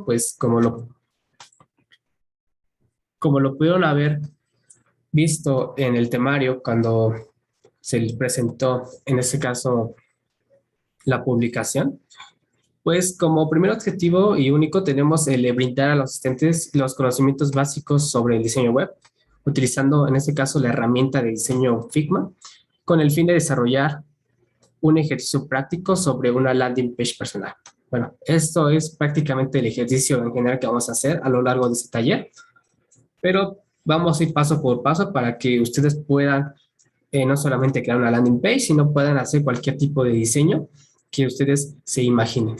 pues como lo pudieron haber visto en el temario cuando se les presentó, en este caso, la publicación, pues como primer objetivo y único tenemos el de brindar a los asistentes los conocimientos básicos sobre el diseño web, utilizando en este caso la herramienta de diseño Figma, con el fin de desarrollar un ejercicio práctico sobre una landing page personal. Bueno, esto es prácticamente el ejercicio en general que vamos a hacer a lo largo de este taller, pero vamos a ir paso por paso para que ustedes puedan no solamente crear una landing page, sino puedan hacer cualquier tipo de diseño que ustedes se imaginen.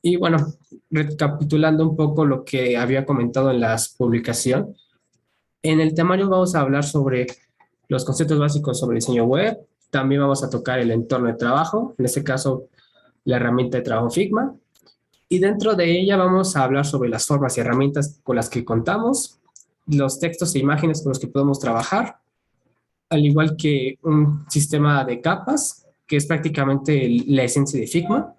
Y bueno, recapitulando un poco lo que había comentado en la publicación, en el temario vamos a hablar sobre los conceptos básicos sobre diseño web, también vamos a tocar el entorno de trabajo, en este caso la herramienta de trabajo Figma, y dentro de ella vamos a hablar sobre las formas y herramientas con las que contamos, los textos e imágenes con los que podemos trabajar, al igual que un sistema de capas, que es prácticamente la esencia de Figma.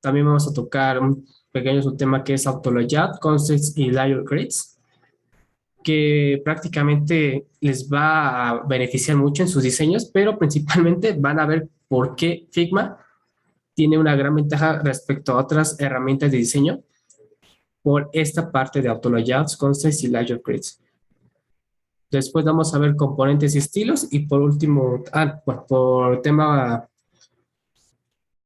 También vamos a tocar un pequeño subtema que es Auto-Layout, Concepts y Layer Grids, que prácticamente les va a beneficiar mucho en sus diseños, pero principalmente van a ver por qué Figma tiene una gran ventaja respecto a otras herramientas de diseño por esta parte de Auto-Layouts, Concepts y Layer Grids. Después vamos a ver componentes y estilos y por último, bueno, por tema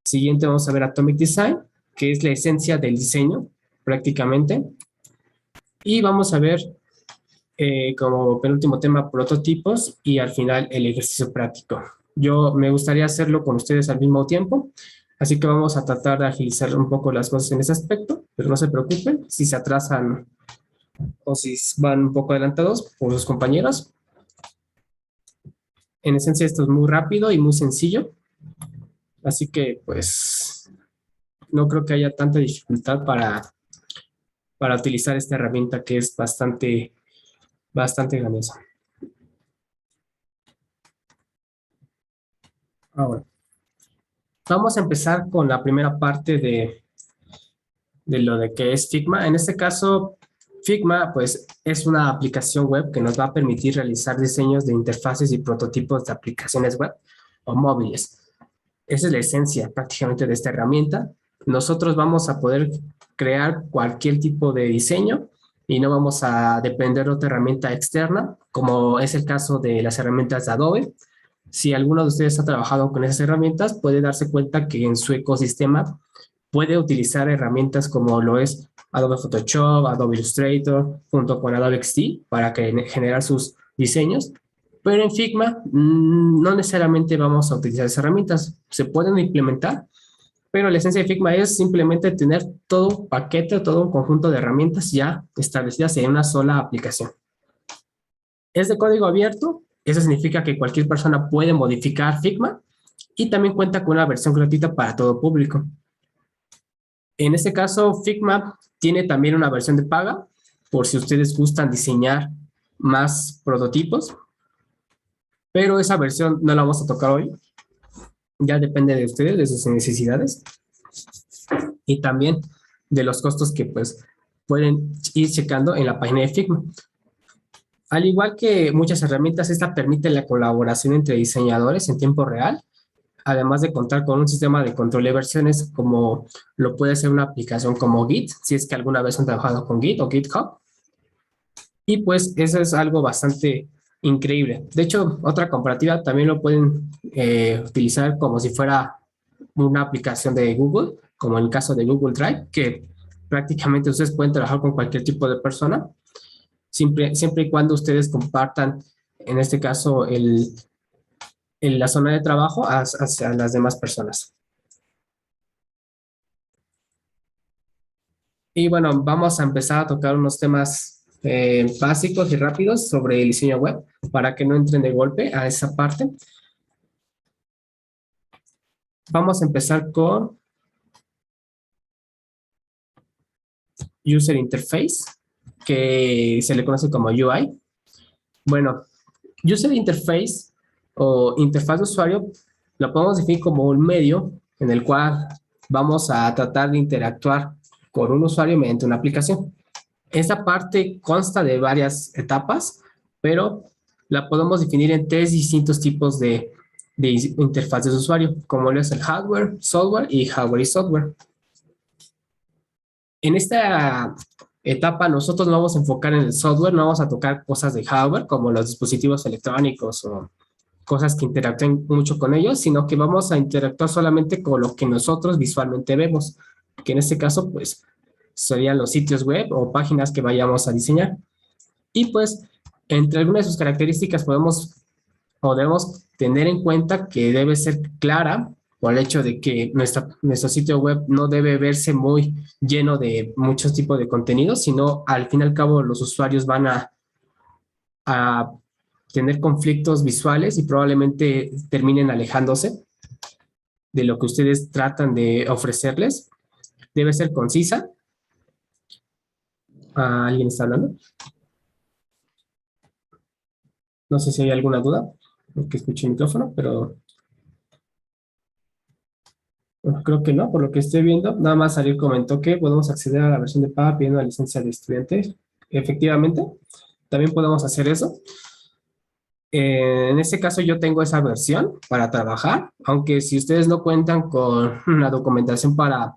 siguiente vamos a ver Atomic Design, que es la esencia del diseño prácticamente. Y vamos a ver como penúltimo tema prototipos y al final el ejercicio práctico. Yo me gustaría hacerlo con ustedes al mismo tiempo, así que vamos a tratar de agilizar un poco las cosas en ese aspecto, pero no se preocupen si se atrasan o si van un poco adelantados por sus compañeros. En esencia esto es muy rápido y muy sencillo, así que pues no creo que haya tanta dificultad para utilizar esta herramienta que es bastante grandiosa. Ahora, vamos a empezar con la primera parte de lo de que es Figma. En este caso, Figma pues es una aplicación web que nos va a permitir realizar diseños de interfaces y prototipos de aplicaciones web o móviles. Esa es la esencia prácticamente de esta herramienta. Nosotros vamos a poder crear cualquier tipo de diseño y no vamos a depender de otra herramienta externa, como es el caso de las herramientas de Adobe. Si alguno de ustedes ha trabajado con esas herramientas, puede darse cuenta que en su ecosistema puede utilizar herramientas como lo es Adobe Photoshop, Adobe Illustrator, junto con Adobe XD para generar sus diseños. Pero en Figma no necesariamente vamos a utilizar esas herramientas. Se pueden implementar, pero la esencia de Figma es simplemente tener todo un paquete, todo un conjunto de herramientas ya establecidas en una sola aplicación. Es de código abierto, eso significa que cualquier persona puede modificar Figma y también cuenta con una versión gratuita para todo público. En este caso, Figma tiene también una versión de paga, por si ustedes gustan diseñar más prototipos, pero esa versión no la vamos a tocar hoy. Ya depende de ustedes, de sus necesidades y también de los costos que pues pueden ir checando en la página de Figma. Al igual que muchas herramientas, esta permite la colaboración entre diseñadores en tiempo real, además de contar con un sistema de control de versiones como lo puede ser una aplicación como Git, si es que alguna vez han trabajado con Git o GitHub. Y pues eso es algo bastante increíble. De hecho, otra comparativa también lo pueden utilizar como si fuera una aplicación de Google, como en el caso de Google Drive, que prácticamente ustedes pueden trabajar con cualquier tipo de persona, siempre y cuando ustedes compartan, en este caso, la zona de trabajo hacia las demás personas. Y bueno, vamos a empezar a tocar unos temas básicos y rápidos sobre el diseño web para que no entren de golpe a esa parte. Vamos a empezar con User Interface, que se le conoce como UI. Bueno, User Interface o interfaz de usuario lo podemos definir como un medio en el cual vamos a tratar de interactuar con un usuario mediante una aplicación. Esta parte consta de varias etapas, pero la podemos definir en tres distintos tipos de interfaces de usuario, como lo es el hardware, software y hardware y software. En esta etapa nosotros nos vamos a enfocar en el software, no vamos a tocar cosas de hardware como los dispositivos electrónicos o cosas que interactúen mucho con ellos, sino que vamos a interactuar solamente con lo que nosotros visualmente vemos, que en este caso pues serían los sitios web o páginas que vayamos a diseñar. Y pues entre algunas de sus características podemos tener en cuenta que debe ser clara por el hecho de que nuestro sitio web no debe verse muy lleno de muchos tipos de contenidos, sino al fin y al cabo los usuarios van a tener conflictos visuales y probablemente terminen alejándose de lo que ustedes tratan de ofrecerles. Debe ser concisa. ¿Alguien está hablando? No sé si hay alguna duda, porque escuché el micrófono, pero bueno, creo que no, por lo que estoy viendo. Nada más Ariel comentó que podemos acceder a la versión de paga pidiendo la licencia de estudiante. Efectivamente, también podemos hacer eso. En este caso yo tengo esa versión para trabajar, aunque si ustedes no cuentan con una documentación para,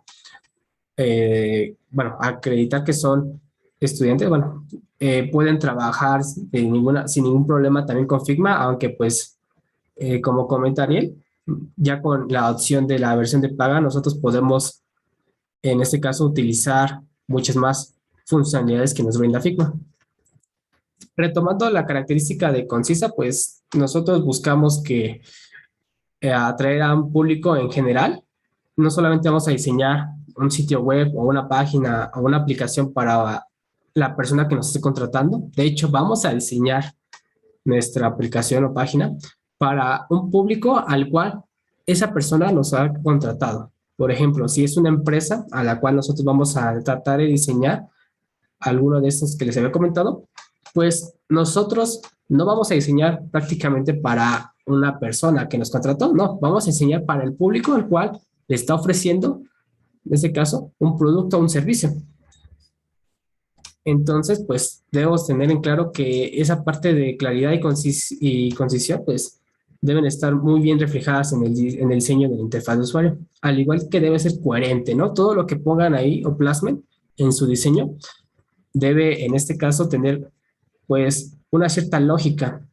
bueno, acreditar que son estudiantes, bueno, pueden trabajar sin ningún problema también con Figma, aunque pues, como comenta Ariel, ya con la opción de la versión de paga, nosotros podemos, en este caso, utilizar muchas más funcionalidades que nos brinda Figma. Retomando la característica de concisa, pues nosotros buscamos que atraer a un público en general. No solamente vamos a diseñar un sitio web o una página o una aplicación para la persona que nos esté contratando. De hecho, vamos a diseñar nuestra aplicación o página para un público al cual esa persona nos ha contratado. Por ejemplo, si es una empresa a la cual nosotros vamos a tratar de diseñar alguno de estos que les había comentado, pues nosotros no vamos a diseñar prácticamente para una persona que nos contrató, no, vamos a diseñar para el público al cual le está ofreciendo, en este caso, un producto o un servicio. Entonces, pues debemos tener en claro que esa parte de claridad y concisión, pues deben estar muy bien reflejadas en el diseño de la interfaz de usuario, al igual que debe ser coherente, ¿no? Todo lo que pongan ahí o plasmen en su diseño debe, en este caso, tener pues una cierta lógica.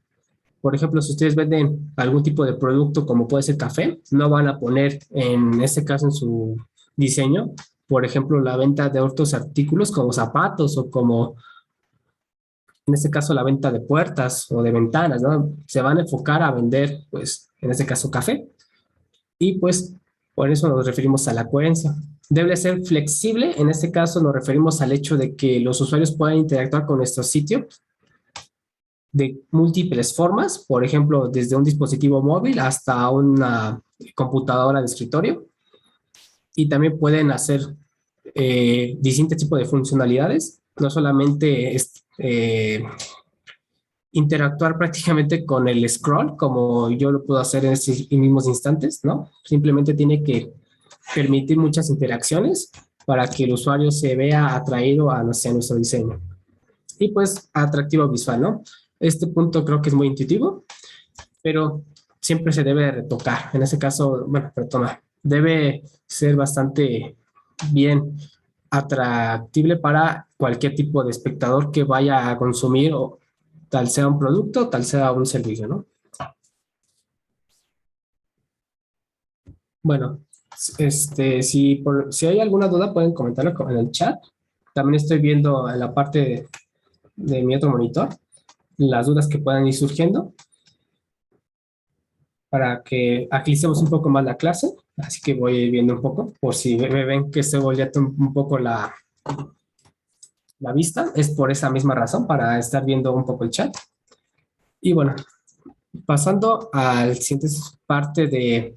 Por ejemplo, si ustedes venden algún tipo de producto como puede ser café, no van a poner en este caso en su diseño, por ejemplo, la venta de otros artículos como zapatos o como en este caso la venta de puertas o de ventanas, ¿no? Se van a enfocar a vender, pues, en este caso café. Y pues por eso nos referimos a la coherencia. Debe ser flexible, en este caso nos referimos al hecho de que los usuarios puedan interactuar con nuestro sitio de múltiples formas, por ejemplo, desde un dispositivo móvil hasta una computadora de escritorio. Y también pueden hacer distintos tipos de funcionalidades, no solamente interactuar prácticamente con el scroll, como yo lo puedo hacer en estos mismos instantes, ¿no? Simplemente tiene que permitir muchas interacciones para que el usuario se vea atraído hacia nuestro diseño. Y pues atractivo visual, ¿no? Este punto creo que es muy intuitivo, pero siempre se debe retocar. En ese caso, bueno, retoma, debe ser bastante bien atractible para cualquier tipo de espectador que vaya a consumir o tal sea un producto, tal sea un servicio, ¿no? Bueno, si hay alguna duda pueden comentarlo en el chat. También estoy viendo en la parte de mi otro monitor las dudas que puedan ir surgiendo para que agilicemos un poco más la clase. Así que voy viendo un poco, por si me ven que estoy volviendo un poco la vista, es por esa misma razón, para estar viendo un poco el chat. Y bueno, pasando al siguiente parte de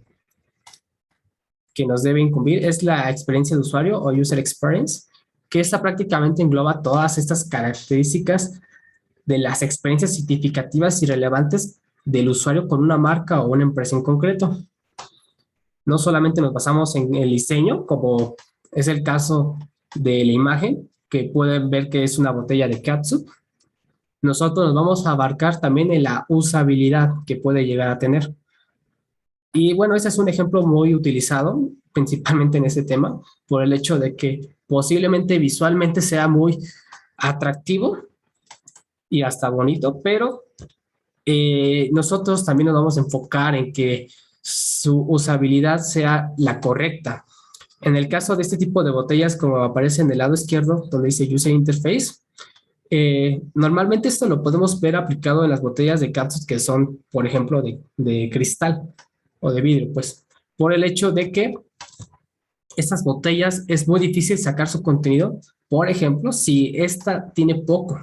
que nos debe incumbir, es la experiencia de usuario o user experience, que esta prácticamente engloba todas estas características de las experiencias significativas y relevantes del usuario con una marca o una empresa en concreto. No solamente nos basamos en el diseño, como es el caso de la imagen, que pueden ver que es una botella de catsup. Nosotros nos vamos a abarcar también en la usabilidad que puede llegar a tener. Y bueno, ese es un ejemplo muy utilizado, principalmente en ese tema, por el hecho de que posiblemente visualmente sea muy atractivo y hasta bonito, pero nosotros también nos vamos a enfocar en que su usabilidad sea la correcta. En el caso de este tipo de botellas, como aparece en el lado izquierdo, donde dice User Interface, normalmente esto lo podemos ver aplicado en las botellas de cápsulas que son, por ejemplo, de cristal o de vidrio, pues, por el hecho de que estas botellas es muy difícil sacar su contenido. Por ejemplo, si esta tiene poco.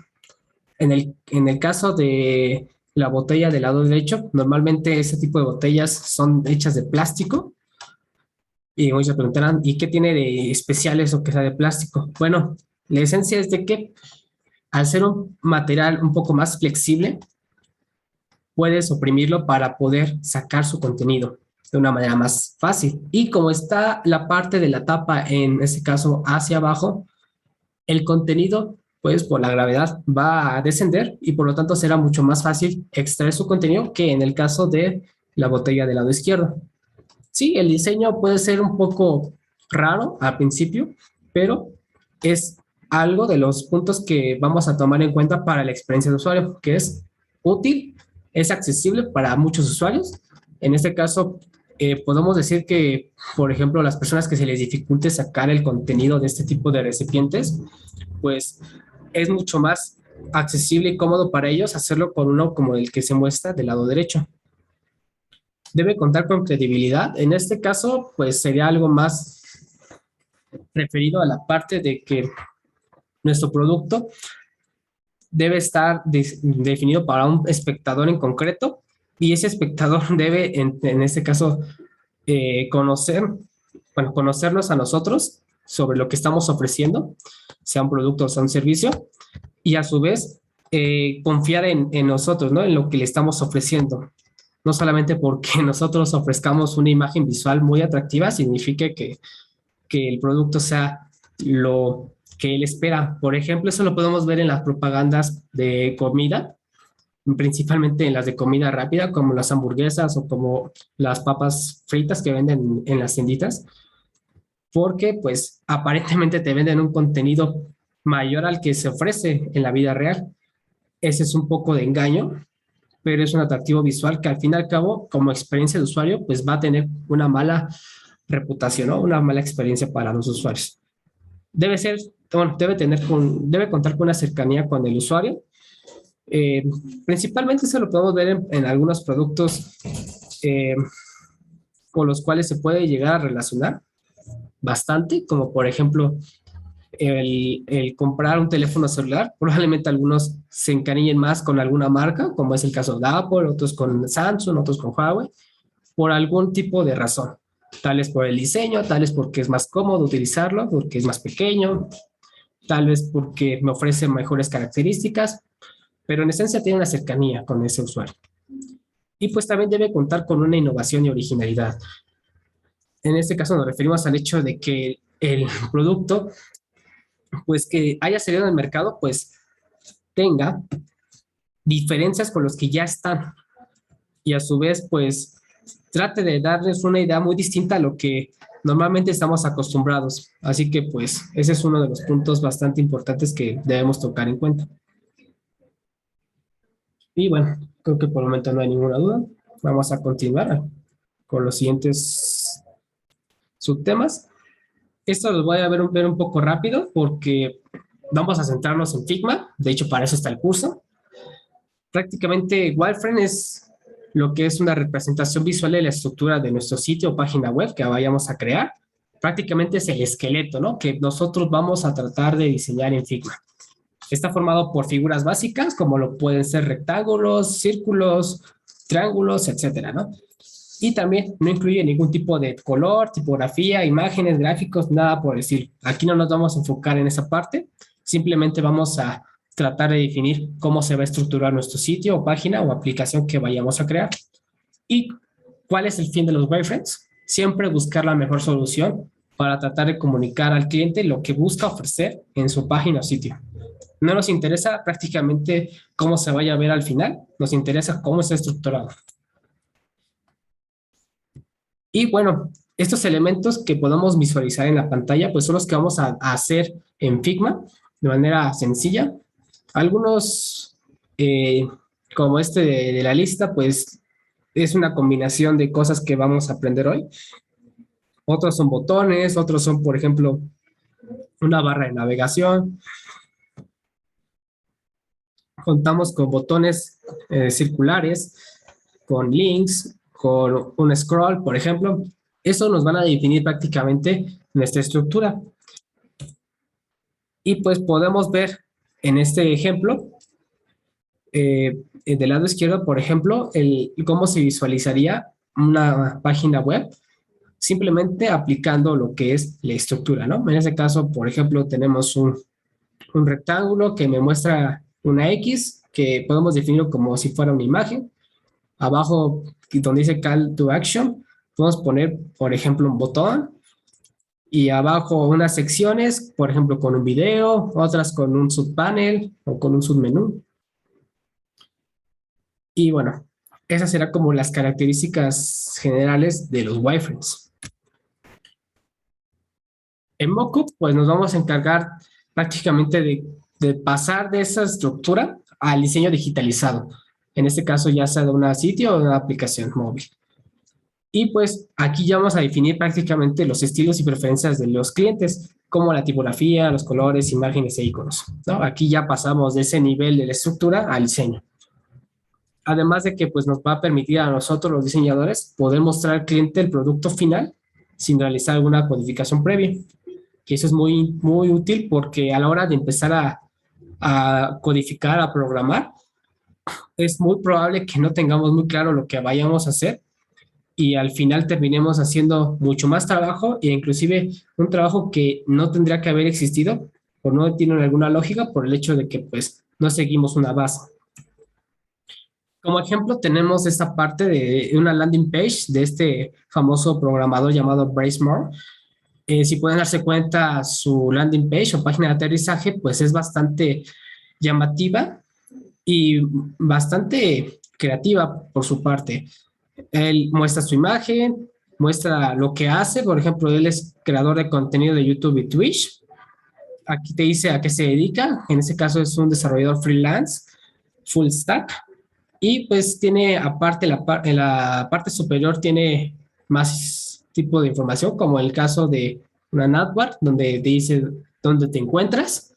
En el caso de la botella del lado derecho, normalmente ese tipo de botellas son hechas de plástico. Y muchos se preguntarán, ¿y qué tiene de especial eso que sea de plástico? Bueno, la esencia es de que al ser un material un poco más flexible, puedes oprimirlo para poder sacar su contenido de una manera más fácil. Y como está la parte de la tapa, en este caso hacia abajo, el contenido, pues por la gravedad, va a descender y por lo tanto será mucho más fácil extraer su contenido que en el caso de la botella del lado izquierdo. Sí, el diseño puede ser un poco raro al principio, pero es algo de los puntos que vamos a tomar en cuenta para la experiencia de usuario, que es útil, es accesible para muchos usuarios. En este caso, podemos decir que, por ejemplo, las personas que se les dificulte sacar el contenido de este tipo de recipientes, pues es mucho más accesible y cómodo para ellos hacerlo con uno como el que se muestra del lado derecho. Debe contar con credibilidad. En este caso, pues sería algo más referido a la parte de que nuestro producto debe estar definido para un espectador en concreto y ese espectador debe, en este caso, conocernos a nosotros sobre lo que estamos ofreciendo, sea un producto o sea un servicio, y a su vez confiar en nosotros, ¿no? En lo que le estamos ofreciendo. No solamente porque nosotros ofrezcamos una imagen visual muy atractiva, significa que el producto sea lo que él espera. Por ejemplo, eso lo podemos ver en las propagandas de comida, principalmente en las de comida rápida, como las hamburguesas o como las papas fritas que venden en las tienditas, porque pues aparentemente te venden un contenido mayor al que se ofrece en la vida real. Ese es un poco de engaño, pero es un atractivo visual que al fin y al cabo, como experiencia de usuario, pues va a tener una mala reputación, ¿no? Una mala experiencia para los usuarios. Debe ser, bueno, debe contar con una cercanía con el usuario. Eh, Principalmente eso lo podemos ver en algunos productos eh, con los cuales se puede llegar a relacionar bastante, como por ejemplo el comprar un teléfono celular. Probablemente algunos se encariñen más con alguna marca, como es el caso de Apple, otros con Samsung, otros con Huawei, por algún tipo de razón. Tal vez por el diseño, tal vez porque es más cómodo utilizarlo, porque es más pequeño, tal vez porque me ofrece mejores características, pero en esencia tiene una cercanía con ese usuario. Y pues también debe contar con una innovación y originalidad. En este caso nos referimos al hecho de que el producto, pues que haya salido al mercado, pues tenga diferencias con los que ya están y a su vez, pues trate de darles una idea muy distinta a lo que normalmente estamos acostumbrados. Así que pues ese es uno de los puntos bastante importantes que debemos tocar en cuenta. Y bueno, creo que por el momento no hay ninguna duda. Vamos a continuar con los siguientes subtemas. Esto los voy a ver un poco rápido porque vamos a centrarnos en Figma. De hecho, para eso está el curso. Prácticamente Wireframe es lo que es una representación visual de la estructura de nuestro sitio o página web que vayamos a crear. Prácticamente es el esqueleto, ¿no? Que nosotros vamos a tratar de diseñar en Figma. Está formado por figuras básicas, como lo pueden ser rectángulos, círculos, triángulos, etcétera, ¿no? Y también no incluye ningún tipo de color, tipografía, imágenes, gráficos, nada por decir. Aquí no nos vamos a enfocar en esa parte, simplemente vamos a tratar de definir cómo se va a estructurar nuestro sitio o página o aplicación que vayamos a crear. ¿Y cuál es el fin de los wireframes? siempre buscar la mejor solución para tratar de comunicar al cliente lo que busca ofrecer en su página o sitio. No nos interesa prácticamente cómo se vaya a ver al final, nos interesa cómo está estructurado. Y bueno, estos elementos que podemos visualizar en la pantalla, pues son los que vamos a hacer en Figma de manera sencilla. Algunos, como este de la lista, pues es una combinación de cosas que vamos a aprender hoy. Otros son botones, otros son, por ejemplo, una barra de navegación. Contamos con botones circulares, con links, con un scroll, por ejemplo. Eso nos van a definir prácticamente nuestra estructura. Y pues podemos ver en este ejemplo, del lado izquierdo, por ejemplo, cómo se visualizaría una página web simplemente aplicando lo que es la estructura, ¿no? En este caso, por ejemplo, tenemos un rectángulo que me muestra una X que podemos definirlo como si fuera una imagen. Abajo, donde dice Call to Action, podemos poner, por ejemplo, un botón. Y abajo unas secciones, por ejemplo, con un video, otras con un subpanel o con un submenú. Y bueno, esas serán como las características generales de los wireframes. En Mockup, pues nos vamos a encargar prácticamente de pasar de esa estructura al diseño digitalizado. En este caso, ya sea de un sitio o de una aplicación móvil. Y pues aquí ya vamos a definir prácticamente los estilos y preferencias de los clientes, como la tipografía, los colores, imágenes e iconos, ¿no? Aquí ya pasamos de ese nivel de la estructura al diseño. Además de que pues nos va a permitir a nosotros los diseñadores poder mostrar al cliente el producto final sin realizar alguna codificación previa. Y eso es muy, muy útil porque a la hora de empezar a codificar, a programar, es muy probable que no tengamos muy claro lo que vayamos a hacer y al final terminemos haciendo mucho más trabajo e inclusive un trabajo que no tendría que haber existido o no tiene alguna lógica por el hecho de que pues no seguimos una base. Como ejemplo tenemos esta parte de una landing page de este famoso programador llamado Bryce Moore. Si pueden darse cuenta, su landing page o página de aterrizaje pues es bastante llamativa y bastante creativa por su parte. Él muestra su imagen, muestra lo que hace. Por ejemplo, él es creador de contenido de YouTube y Twitch. Aquí te dice a qué se dedica. En este caso es un desarrollador freelance, full stack. Y pues tiene aparte, en la parte superior tiene más tipo de información, como el caso de una navbar, donde te dice dónde te encuentras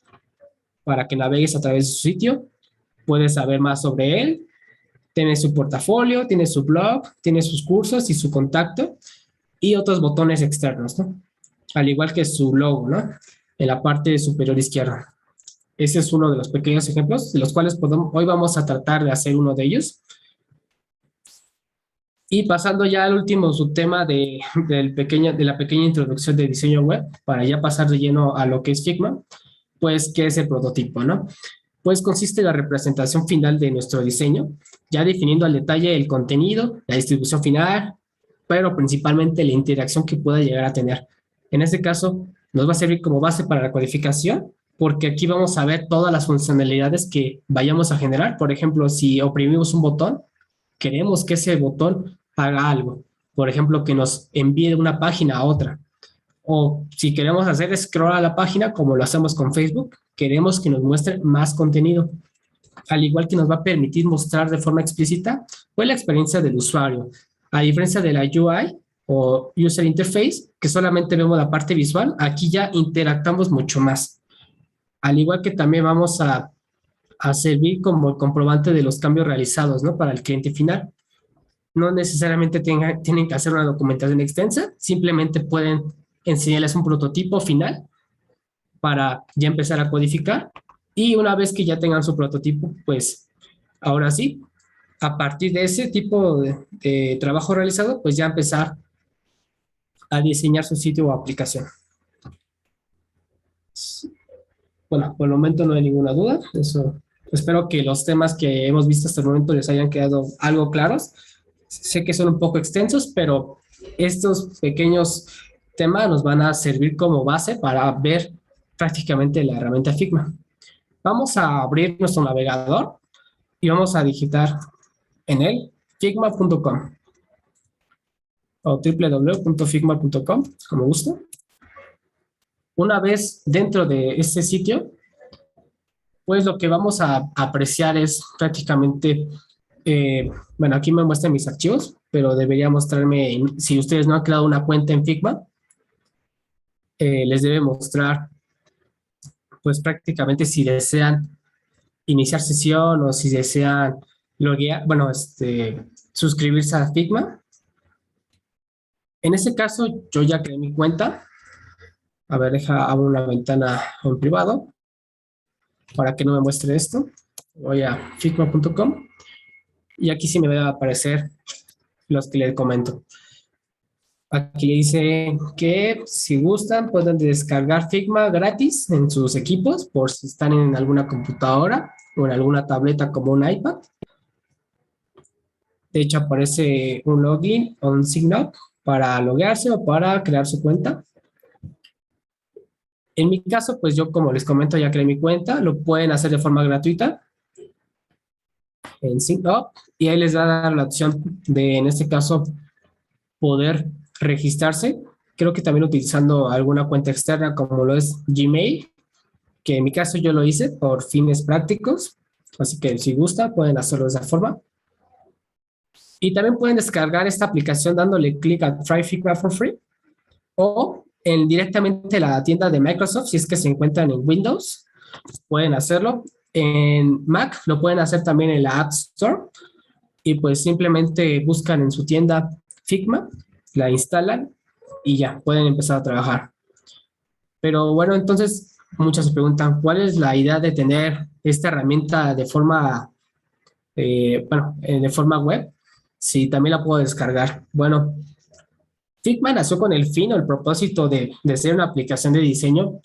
para que navegues a través de su sitio. Puedes saber más sobre él. Tiene su portafolio, tiene su blog, tiene sus cursos y su contacto y otros botones externos, ¿no? Al igual que su logo, ¿no? En la parte superior izquierda. Ese es uno de los pequeños ejemplos de los cuales hoy vamos a tratar de hacer uno de ellos. Y pasando ya al último subtema de la pequeña introducción de diseño web, para ya pasar de lleno a lo que es Figma, pues, ¿qué es el prototipo, no? Pues consiste en la representación final de nuestro diseño, ya definiendo al detalle el contenido, la distribución final, pero principalmente la interacción que pueda llegar a tener. En este caso, nos va a servir como base para la codificación, porque aquí vamos a ver todas las funcionalidades que vayamos a generar. Por ejemplo, si oprimimos un botón, queremos que ese botón haga algo. Por ejemplo, que nos envíe de una página a otra. O si queremos hacer scroll a la página, como lo hacemos con Facebook, queremos que nos muestre más contenido. Al igual que nos va a permitir mostrar de forma explícita pues, la experiencia del usuario. A diferencia de la UI o User Interface, que solamente vemos la parte visual, aquí ya interactuamos mucho más. Al igual que también vamos a servir como el comprobante de los cambios realizados, ¿no? Para el cliente final. No necesariamente tienen que hacer una documentación extensa, simplemente pueden enseñarles un prototipo final para ya empezar a codificar y una vez que ya tengan su prototipo, pues ahora sí, a partir de ese tipo de trabajo realizado, pues ya empezar a diseñar su sitio o aplicación. Bueno, por el momento no hay ninguna duda. Eso, espero que los temas que hemos visto hasta el momento les hayan quedado algo claros. Sé que son un poco extensos, pero estos pequeños temas nos van a servir como base para ver prácticamente la herramienta Figma. Vamos a abrir nuestro navegador y vamos a digitar en él figma.com o www.figma.com, como guste. Una vez dentro de este sitio, pues lo que vamos a apreciar es prácticamente, bueno, aquí me muestran mis archivos, pero debería mostrarme, si ustedes no han creado una cuenta en Figma, les debe mostrar, pues prácticamente si desean iniciar sesión o si desean loguear, bueno, suscribirse a Figma. En este caso, yo ya creé mi cuenta. A ver, abro una ventana en privado para que no me muestre esto. Voy a figma.com y aquí sí me va a aparecer los que les comento. Aquí dice que si gustan pueden descargar Figma gratis en sus equipos por si están en alguna computadora o en alguna tableta como un iPad. De hecho aparece un login o un sign up para loguearse o para crear su cuenta. En mi caso, pues yo como les comento ya creé mi cuenta, lo pueden hacer de forma gratuita en sign up y ahí les va a dar la opción de, en este caso, poder registrarse. Creo que también utilizando alguna cuenta externa como lo es Gmail, que en mi caso yo lo hice por fines prácticos, así que si gusta pueden hacerlo de esa forma. Y también pueden descargar esta aplicación dándole clic a Try Figma for Free o en directamente la tienda de Microsoft, si es que se encuentran en Windows, pueden hacerlo. En Mac lo pueden hacer también en la App Store y pues simplemente buscan en su tienda Figma, la instalan y ya pueden empezar a trabajar. Pero bueno, entonces muchos se preguntan, ¿cuál es la idea de tener esta herramienta de forma, de forma web? Si también la puedo descargar. Bueno, Figma nació con el fin o el propósito de ser una aplicación de diseño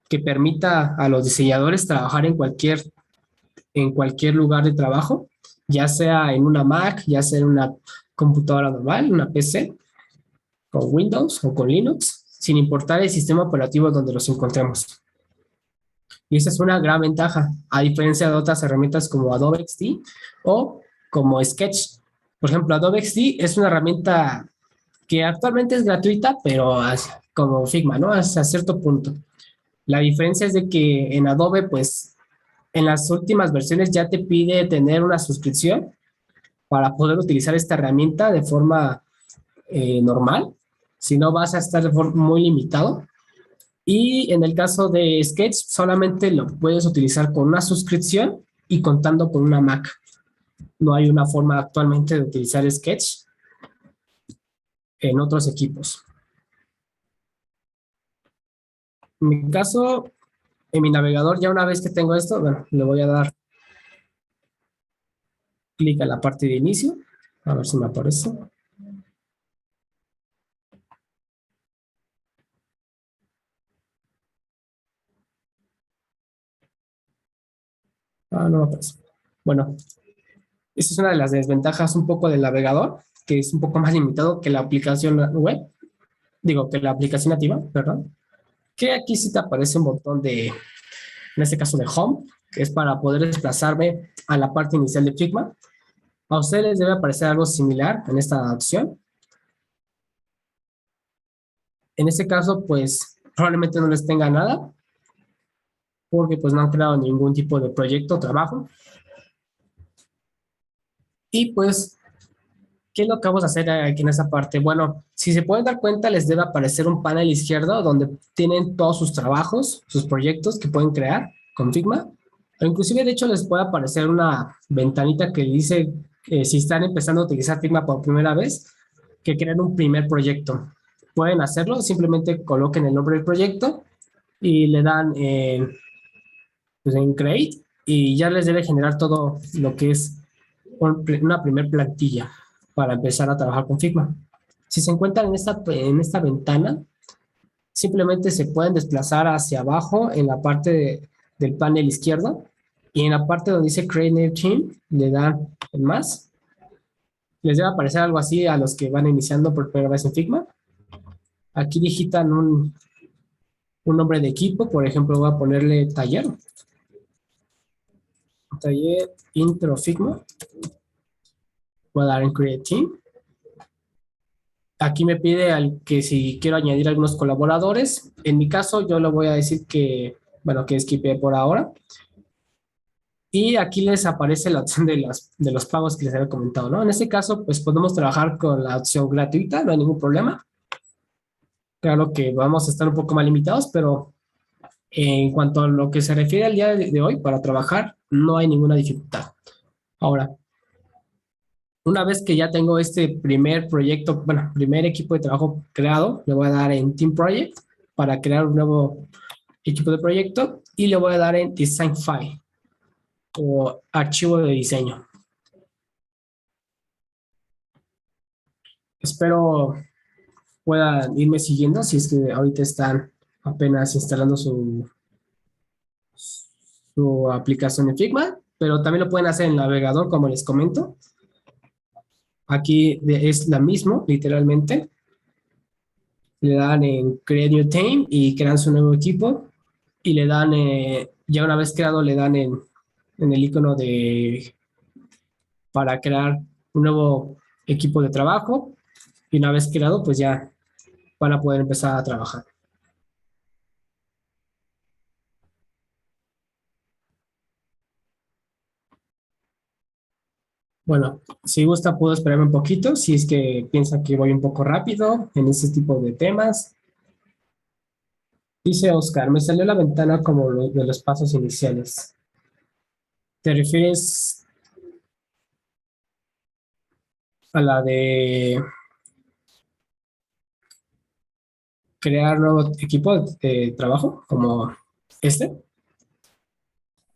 que permita a los diseñadores trabajar en cualquier lugar de trabajo, ya sea en una Mac, ya sea en una computadora normal, una PC, con Windows o con Linux, sin importar el sistema operativo donde los encontremos. Y esa es una gran ventaja, a diferencia de otras herramientas como Adobe XD o como Sketch. Por ejemplo, Adobe XD es una herramienta que actualmente es gratuita, pero como Figma, ¿no? Hasta cierto punto. La diferencia es de que en Adobe, pues, en las últimas versiones ya te pide tener una suscripción para poder utilizar esta herramienta de forma normal. Si no, vas a estar muy limitado. Y en el caso de Sketch, solamente lo puedes utilizar con una suscripción y contando con una Mac. No hay una forma actualmente de utilizar Sketch en otros equipos. En mi caso, en mi navegador, ya una vez que tengo esto, bueno, le voy a dar clic a la parte de inicio, a ver si me aparece. Ah, no me aparece. Bueno, esa es una de las desventajas un poco del navegador, que es un poco más limitado que la aplicación web, digo, que la aplicación nativa, perdón, que aquí sí te aparece un botón de, en este caso de Home, que es para poder desplazarme a la parte inicial de Figma. A ustedes les debe aparecer algo similar en esta opción. En este caso, pues probablemente no les tenga nada, porque pues no han creado ningún tipo de proyecto o trabajo. Y pues, ¿qué es lo que vamos a hacer aquí en esa parte? Bueno, si se pueden dar cuenta, les debe aparecer un panel izquierdo donde tienen todos sus trabajos, sus proyectos que pueden crear con Figma. O inclusive, de hecho, les puede aparecer una ventanita que dice si están empezando a utilizar Figma por primera vez, que creen un primer proyecto. Pueden hacerlo, simplemente coloquen el nombre del proyecto y le dan pues en Create y ya les debe generar todo lo que es una primer plantilla para empezar a trabajar con Figma. Si se encuentran en esta ventana, simplemente se pueden desplazar hacia abajo en la parte del panel izquierdo y en la parte donde dice Create New Team le dan en más Les debe aparecer algo así a los que van iniciando por primera vez en Figma. Aquí digitan un nombre de equipo, por ejemplo, voy a ponerle taller intro Figma, voy a dar en Create Team. Aquí me pide que si quiero añadir algunos colaboradores. En mi caso, yo le voy a decir que, bueno, que skipé por ahora. Y aquí les aparece la opción de los pagos que les había comentado, ¿no? En este caso, pues podemos trabajar con la opción gratuita, no hay ningún problema. Claro que vamos a estar un poco más limitados, pero en cuanto a lo que se refiere al día de hoy, para trabajar, no hay ninguna dificultad. Ahora, una vez que ya tengo este primer proyecto, bueno, primer equipo de trabajo creado, le voy a dar en Team Project para crear un nuevo equipo de proyecto y le voy a dar en Design File o archivo de diseño. Espero puedan irme siguiendo si es que ahorita están apenas instalando su aplicación en Figma, pero también lo pueden hacer en el navegador, como les comento. Aquí es la misma, literalmente. Le dan en Create New Team y crean su nuevo equipo y le dan, ya una vez creado, le dan en el icono para crear un nuevo equipo de trabajo y una vez creado, pues ya van a poder empezar a trabajar. Bueno, si gusta, puedo esperarme un poquito, si es que piensa que voy un poco rápido en ese tipo de temas. Dice Oscar, me salió la ventana como de los pasos iniciales. ¿Te refieres a la de crear nuevo equipo de trabajo como este?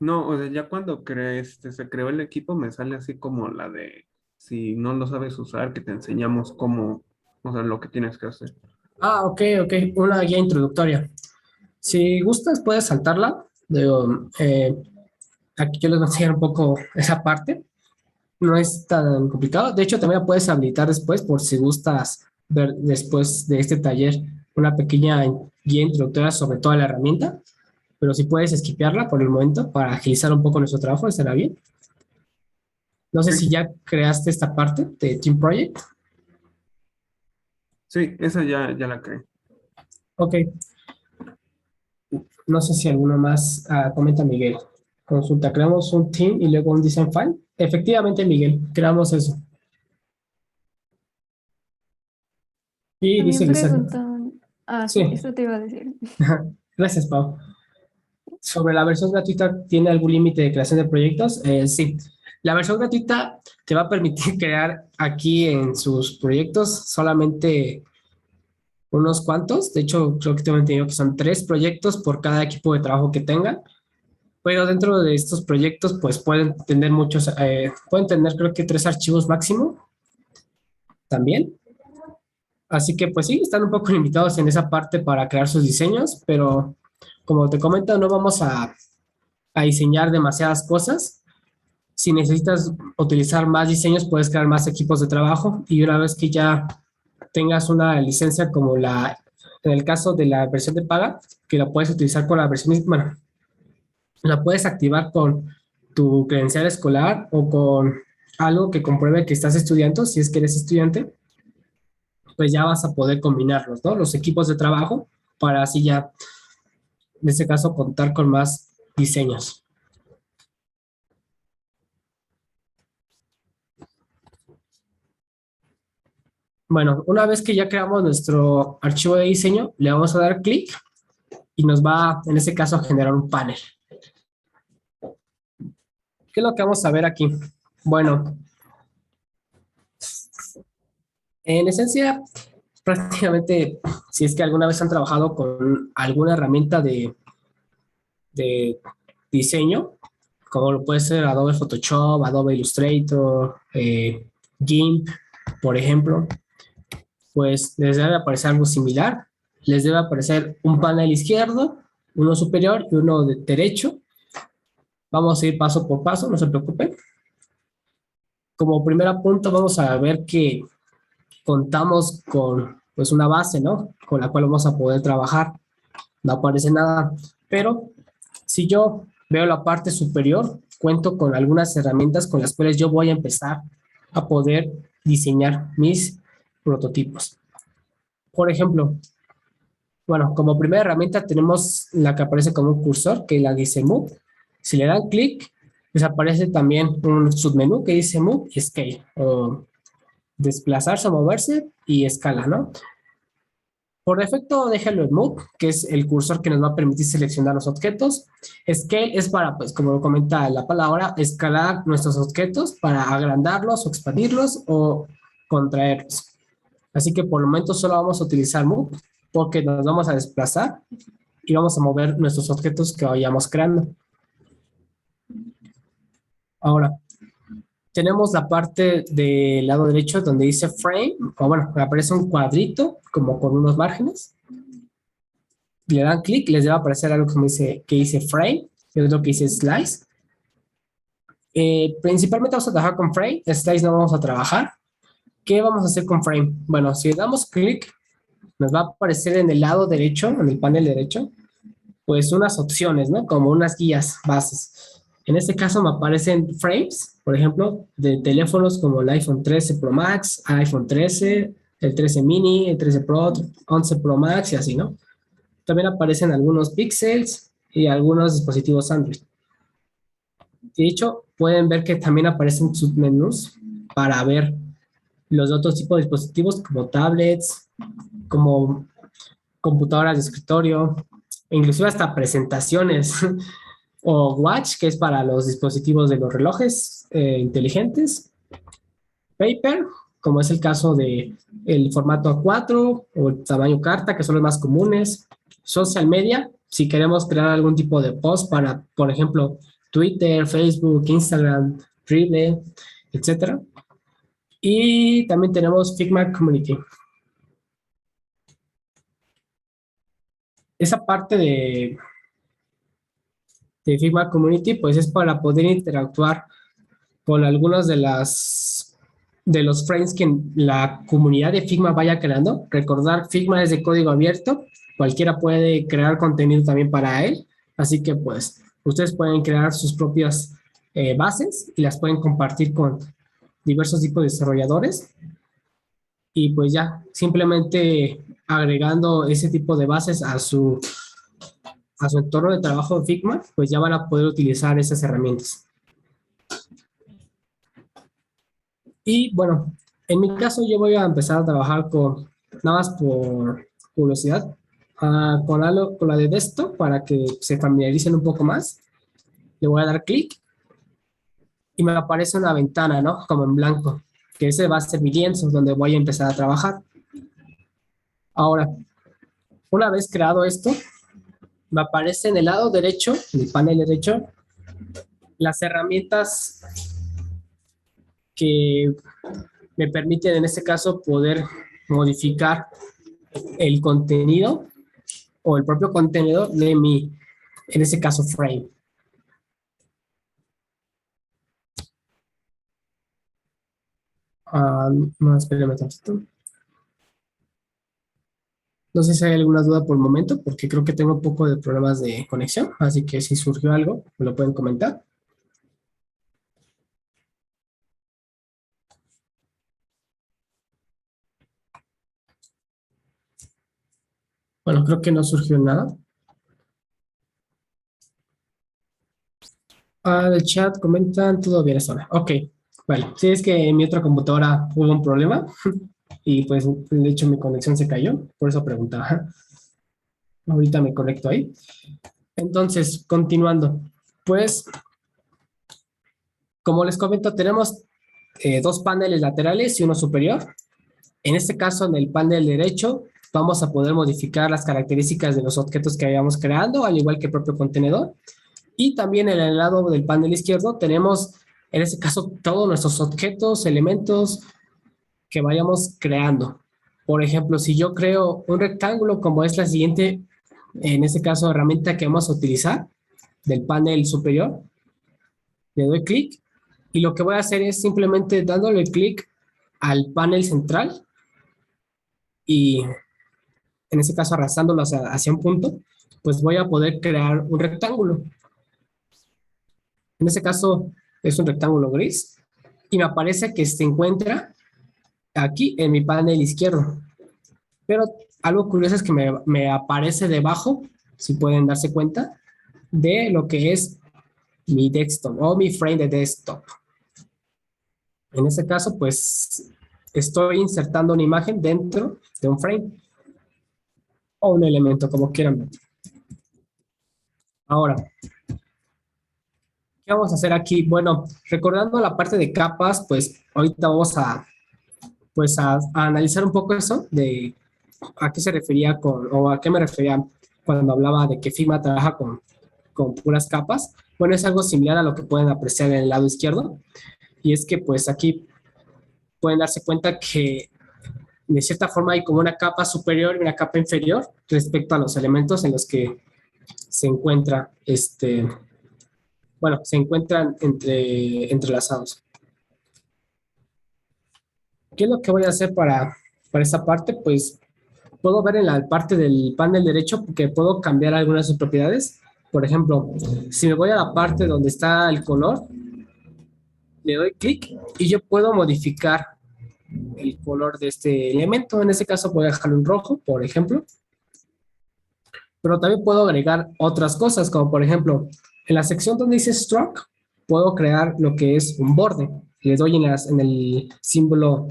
No, o sea, ya cuando se creó el equipo, me sale así como la de si no lo sabes usar, que te enseñamos cómo, o sea, lo que tienes que hacer. Ah, ok, ok, una guía introductoria. Si gustas, puedes saltarla. Digo, aquí yo les voy a enseñar un poco esa parte. No es tan complicado. De hecho, también la puedes habilitar después por si gustas ver después de este taller una pequeña guía introductoria sobre toda la herramienta. Pero si puedes esquipearla por el momento para agilizar un poco nuestro trabajo, estará bien. No sé si Sí, ya creaste esta parte de Team Project. sí, esa ya la creé. Ok, no sé si alguno más comenta Miguel. Consulta, creamos un team y luego un design file. Efectivamente, Miguel, creamos eso. Y dice También Elizabeth. preguntan, ah, sí, Sí, eso te iba a decir. gracias, Pau. Sobre la versión gratuita, ¿tiene algún límite de creación de proyectos? Sí. La versión gratuita te va a permitir crear aquí en sus proyectos solamente unos cuantos. De hecho, creo que tengo entendido que son 3 proyectos por cada equipo de trabajo que tengan. Pero dentro de estos proyectos, pues pueden tener creo que 3 archivos máximo también. Así que pues sí, están un poco limitados en esa parte para crear sus diseños, pero como te comento, no vamos a diseñar demasiadas cosas. Si necesitas utilizar más diseños, puedes crear más equipos de trabajo y una vez que ya tengas una licencia como en el caso de la versión de paga, que la puedes utilizar con la versión, bueno, la puedes activar con tu credencial escolar o con algo que compruebe que estás estudiando, si es que eres estudiante, pues ya vas a poder combinarlos, ¿no? Los equipos de trabajo para así ya, en este caso, contar con más diseños. Bueno, una vez que ya creamos nuestro archivo de diseño, le vamos a dar clic y nos va, en este caso, a generar un panel. ¿Qué es lo que vamos a ver aquí? Bueno, en esencia, prácticamente, si es que alguna vez han trabajado con alguna herramienta de diseño, como lo puede ser Adobe Photoshop, Adobe Illustrator, GIMP, por ejemplo, pues les debe aparecer algo similar. Les debe aparecer un panel izquierdo, uno superior y uno derecho. Vamos a ir paso por paso, no se preocupen. Como primer punto vamos a ver que contamos con pues una base, ¿no? Con la cual vamos a poder trabajar. No aparece nada, pero si yo veo la parte superior, cuento con algunas herramientas con las cuales yo voy a empezar a poder diseñar mis prototipos. Por ejemplo, bueno, como primera herramienta tenemos la que aparece como un cursor, que la dice Move. Si le dan clic, pues aparece también un submenú que dice Move y Scale, o desplazarse o moverse y escala, ¿no? Por defecto, déjalo en Move, que es el cursor que nos va a permitir seleccionar los objetos. Scale es para, pues, como lo comenta la palabra, escalar nuestros objetos para agrandarlos o expandirlos o contraerlos. Así que por el momento solo vamos a utilizar Move porque nos vamos a desplazar y vamos a mover nuestros objetos que vayamos creando. Ahora, tenemos la parte del lado derecho donde dice Frame, o bueno, aparece un cuadrito como con unos márgenes. Le dan clic, les debe aparecer algo que dice Frame, y otro que dice Slice. Principalmente vamos a trabajar con Frame, Slice no vamos a trabajar. ¿Qué vamos a hacer con Frame? Bueno, si le damos clic, nos va a aparecer en el lado derecho, en el panel derecho, pues unas opciones, ¿no? Como unas guías bases. En este caso me aparecen frames, por ejemplo, de teléfonos como el iPhone 13 Pro Max, iPhone 13, el 13 mini, el 13 Pro, 11 Pro Max y así, ¿no? También aparecen algunos píxeles y algunos dispositivos Android. De hecho, pueden ver que también aparecen submenús para ver los otros tipos de dispositivos como tablets, como computadoras de escritorio, inclusive hasta presentaciones o Watch, que es para los dispositivos de los relojes inteligentes, Paper, como es el caso de el formato A4 o el tamaño carta, que son los más comunes, Social Media, si queremos crear algún tipo de post para, por ejemplo, Twitter, Facebook, Instagram, Dribbble, etcétera. Y también tenemos Figma Community. Esa parte de Figma Community, pues es para poder interactuar con algunos de los frames que la comunidad de Figma vaya creando. Recordar, Figma es de código abierto, cualquiera puede crear contenido también para él, así que pues ustedes pueden crear sus propias bases y las pueden compartir con diversos tipos de desarrolladores y pues ya simplemente agregando ese tipo de bases a su entorno de trabajo de Figma, pues ya van a poder utilizar esas herramientas. Y bueno, en mi caso yo voy a empezar a trabajar con, nada más por curiosidad, con la de desktop para que se familiaricen un poco más. Le voy a dar clic y me aparece una ventana, ¿no? Como en blanco, que ese va a ser mi lienzo donde voy a empezar a trabajar. Ahora, una vez creado esto, me aparece en el lado derecho, en el panel derecho, las herramientas que me permiten en este caso poder modificar el contenido o el propio contenedor de mi, en este caso, frame. No, espérame tantito. No sé si hay alguna duda por el momento, porque creo que tengo un poco de problemas de conexión, así que si surgió algo, me lo pueden comentar. Bueno, creo que no surgió nada. El chat comentan, todo bien hasta ahora. Ok, vale. Sí, es que en mi otra computadora hubo un problema y pues de hecho mi conexión se cayó, por eso preguntaba. Ahorita me conecto ahí. Entonces, continuando. Pues, como les comento, tenemos dos paneles laterales y uno superior. En este caso, en el panel derecho, vamos a poder modificar las características de los objetos que hayamos creando, al igual que el propio contenedor. Y también en el lado del panel izquierdo tenemos, en este caso, todos nuestros objetos, elementos que vayamos creando. Por ejemplo, si yo creo un rectángulo como es la siguiente, en este caso, herramienta que vamos a utilizar del panel superior, le doy clic Y lo que voy a hacer es simplemente dándole clic al panel central y en ese caso arrastrándolo hacia un punto, pues voy a poder crear un rectángulo. En este caso es un rectángulo gris y me aparece que se encuentra aquí en mi panel izquierdo. Pero algo curioso es que me aparece debajo, si pueden darse cuenta, de lo que es mi desktop o mi frame de desktop. En este caso, pues estoy insertando una imagen dentro de un frame o un elemento, como quieran ver. Ahora, ¿qué vamos a hacer aquí? Bueno, recordando la parte de capas, pues ahorita vamos a analizar un poco eso de a qué se refería o a qué me refería cuando hablaba de que Figma trabaja con puras capas. Bueno, es algo similar a lo que pueden apreciar en el lado izquierdo. Y es que pues aquí pueden darse cuenta que de cierta forma hay como una capa superior y una capa inferior respecto a los elementos en los que se encuentra bueno, se encuentran entrelazados. ¿Qué es lo que voy a hacer para esta parte? Pues puedo ver en la parte del panel derecho que puedo cambiar algunas de sus propiedades. Por ejemplo, si me voy a la parte donde está el color, le doy clic y yo puedo modificar el color de este elemento. En este caso voy a dejarlo en rojo, por ejemplo. Pero también puedo agregar otras cosas, como por ejemplo, en la sección donde dice stroke, puedo crear lo que es un borde. Le doy en el símbolo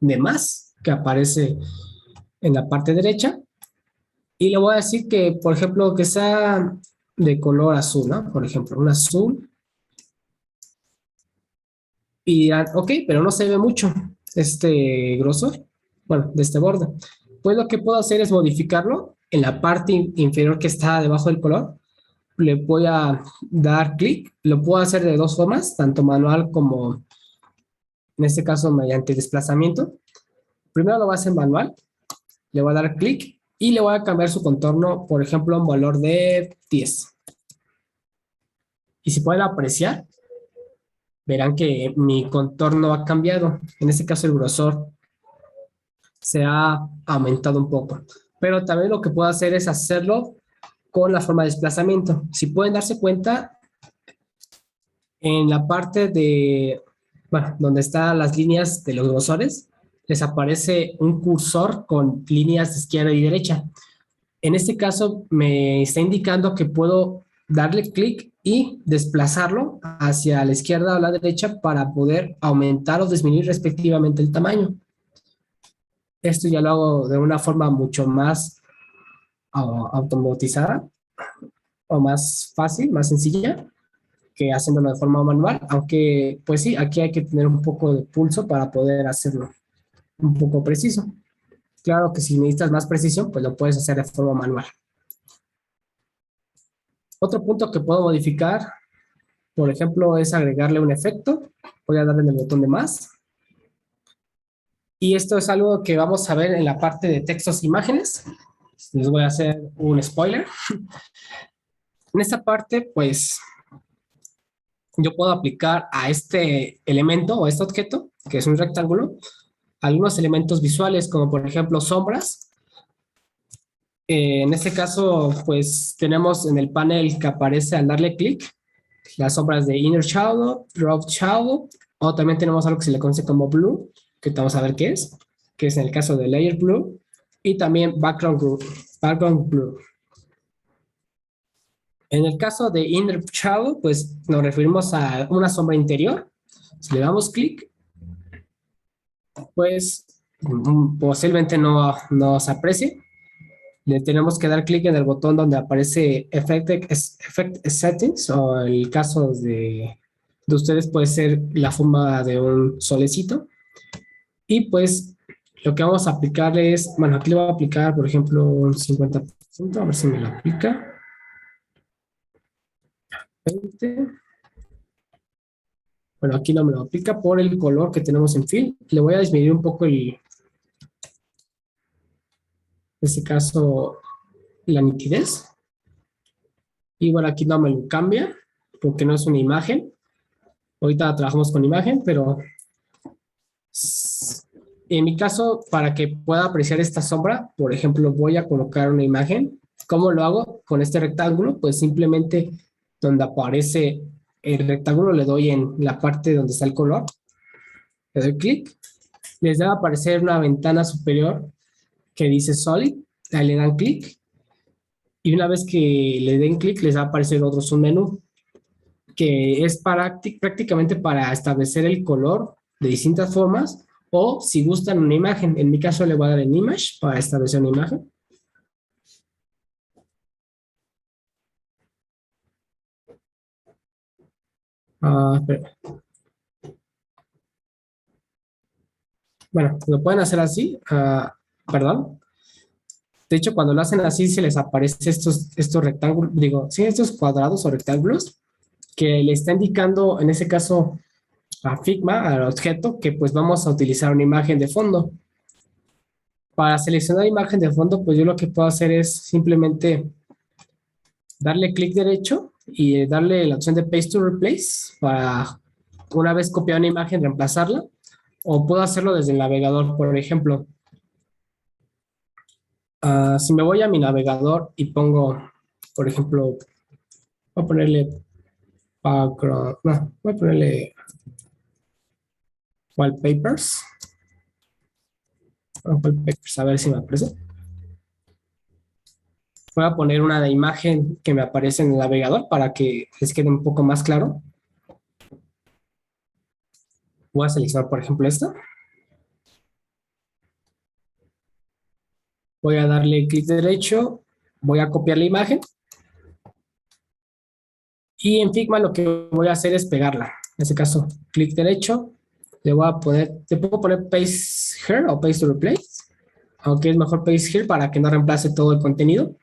de más que aparece en la parte derecha y le voy a decir que, por ejemplo, que sea de color azul, ¿no? Por ejemplo, un azul. Y dirán, ok, pero no se ve mucho este grosor, bueno, de este borde. Pues lo que puedo hacer es modificarlo en la parte inferior que está debajo del color. Le voy a dar clic. Lo puedo hacer de dos formas, tanto manual como en este caso mediante desplazamiento. Primero lo voy a hacer manual. Le voy a dar clic y le voy a cambiar su contorno, por ejemplo, a un valor de 10. Y si pueden apreciar, verán que mi contorno ha cambiado. En este caso el grosor se ha aumentado un poco. Pero también lo que puedo hacer es hacerlo con la forma de desplazamiento. Si pueden darse cuenta, en la parte de, bueno, donde están las líneas de los grosores, les aparece un cursor con líneas de izquierda y derecha. En este caso me está indicando que puedo darle clic y desplazarlo hacia la izquierda o la derecha para poder aumentar o disminuir respectivamente el tamaño. Esto ya lo hago de una forma mucho más automatizada o más fácil, más sencilla que haciéndolo de forma manual, aunque pues sí, aquí hay que tener un poco de pulso para poder hacerlo un poco preciso. Claro que si necesitas más precisión, pues lo puedes hacer de forma manual. Otro punto que puedo modificar, por ejemplo, es agregarle un efecto. Voy a darle en el botón de más. Y esto es algo que vamos a ver en la parte de textos e imágenes. Les voy a hacer un spoiler. En esta parte, pues, yo puedo aplicar a este elemento o este objeto, que es un rectángulo, algunos elementos visuales, como por ejemplo sombras. En este caso, pues tenemos en el panel que aparece al darle clic, las sombras de Inner Shadow, Drop Shadow, o también tenemos algo que se le conoce como Blue, que vamos a ver qué es, que es en el caso de Layer Blue, y también Background Blue. En el caso de Inner Shadow, pues nos referimos a una sombra interior. Si le damos clic, pues posiblemente no se aprecie. Le tenemos que dar clic en el botón donde aparece Effect Settings, o el caso de ustedes puede ser la forma de un solecito. Y pues lo que vamos a aplicar es, bueno, aquí le voy a aplicar, por ejemplo, un 50%, a ver si me lo aplica. 20. Bueno, aquí no me lo aplica por el color que tenemos en fill. Le voy a disminuir un poco en este caso, la nitidez. Y bueno, aquí no me lo cambia porque no es una imagen. Ahorita trabajamos con imagen, pero en mi caso, para que pueda apreciar esta sombra, por ejemplo, voy a colocar una imagen. ¿Cómo lo hago? Con este rectángulo, pues simplemente donde aparece el rectángulo le doy en la parte donde está el color, le doy clic, les debe aparecer una ventana superior que dice Solid, ahí le dan clic y una vez que le den clic les va a aparecer otro submenú que es prácticamente para establecer el color de distintas formas o si gustan una imagen. En mi caso le voy a dar en Image para establecer una imagen. Espera. Bueno, lo pueden hacer así. Perdón. De hecho, cuando lo hacen así, se les aparece estos rectángulos, digo, sí, estos cuadrados o rectángulos que le está indicando, en ese caso, a Figma, al objeto, que pues vamos a utilizar una imagen de fondo. Para seleccionar imagen de fondo, pues yo lo que puedo hacer es simplemente darle clic derecho y darle la opción de Paste to Replace para una vez copiar una imagen, reemplazarla. O puedo hacerlo desde el navegador, por ejemplo. Si me voy a mi navegador y pongo, por ejemplo, voy a ponerle background, no, voy a ponerle wallpapers. Wallpapers, a ver si me aparece. Voy a poner una de imagen que me aparece en el navegador para que les quede un poco más claro. Voy a seleccionar, por ejemplo, esta. Voy a darle clic derecho, voy a copiar la imagen y en Figma lo que voy a hacer es pegarla. En este caso, clic derecho, le voy a poner, te puedo poner Paste Here o Paste to Replace, aunque es mejor Paste Here para que no reemplace todo el contenido.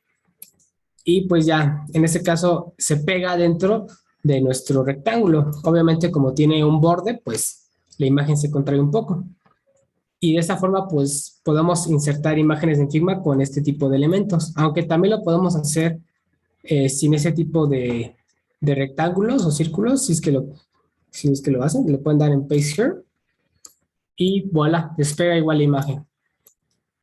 Y pues ya, en este caso se pega dentro de nuestro rectángulo. Obviamente como tiene un borde, pues la imagen se contrae un poco. Y de esa forma, pues podemos insertar imágenes en Figma con este tipo de elementos, aunque también lo podemos hacer sin ese tipo de rectángulos o círculos, si es que lo hacen, le pueden dar en Paste Here y voilà, despega igual la imagen.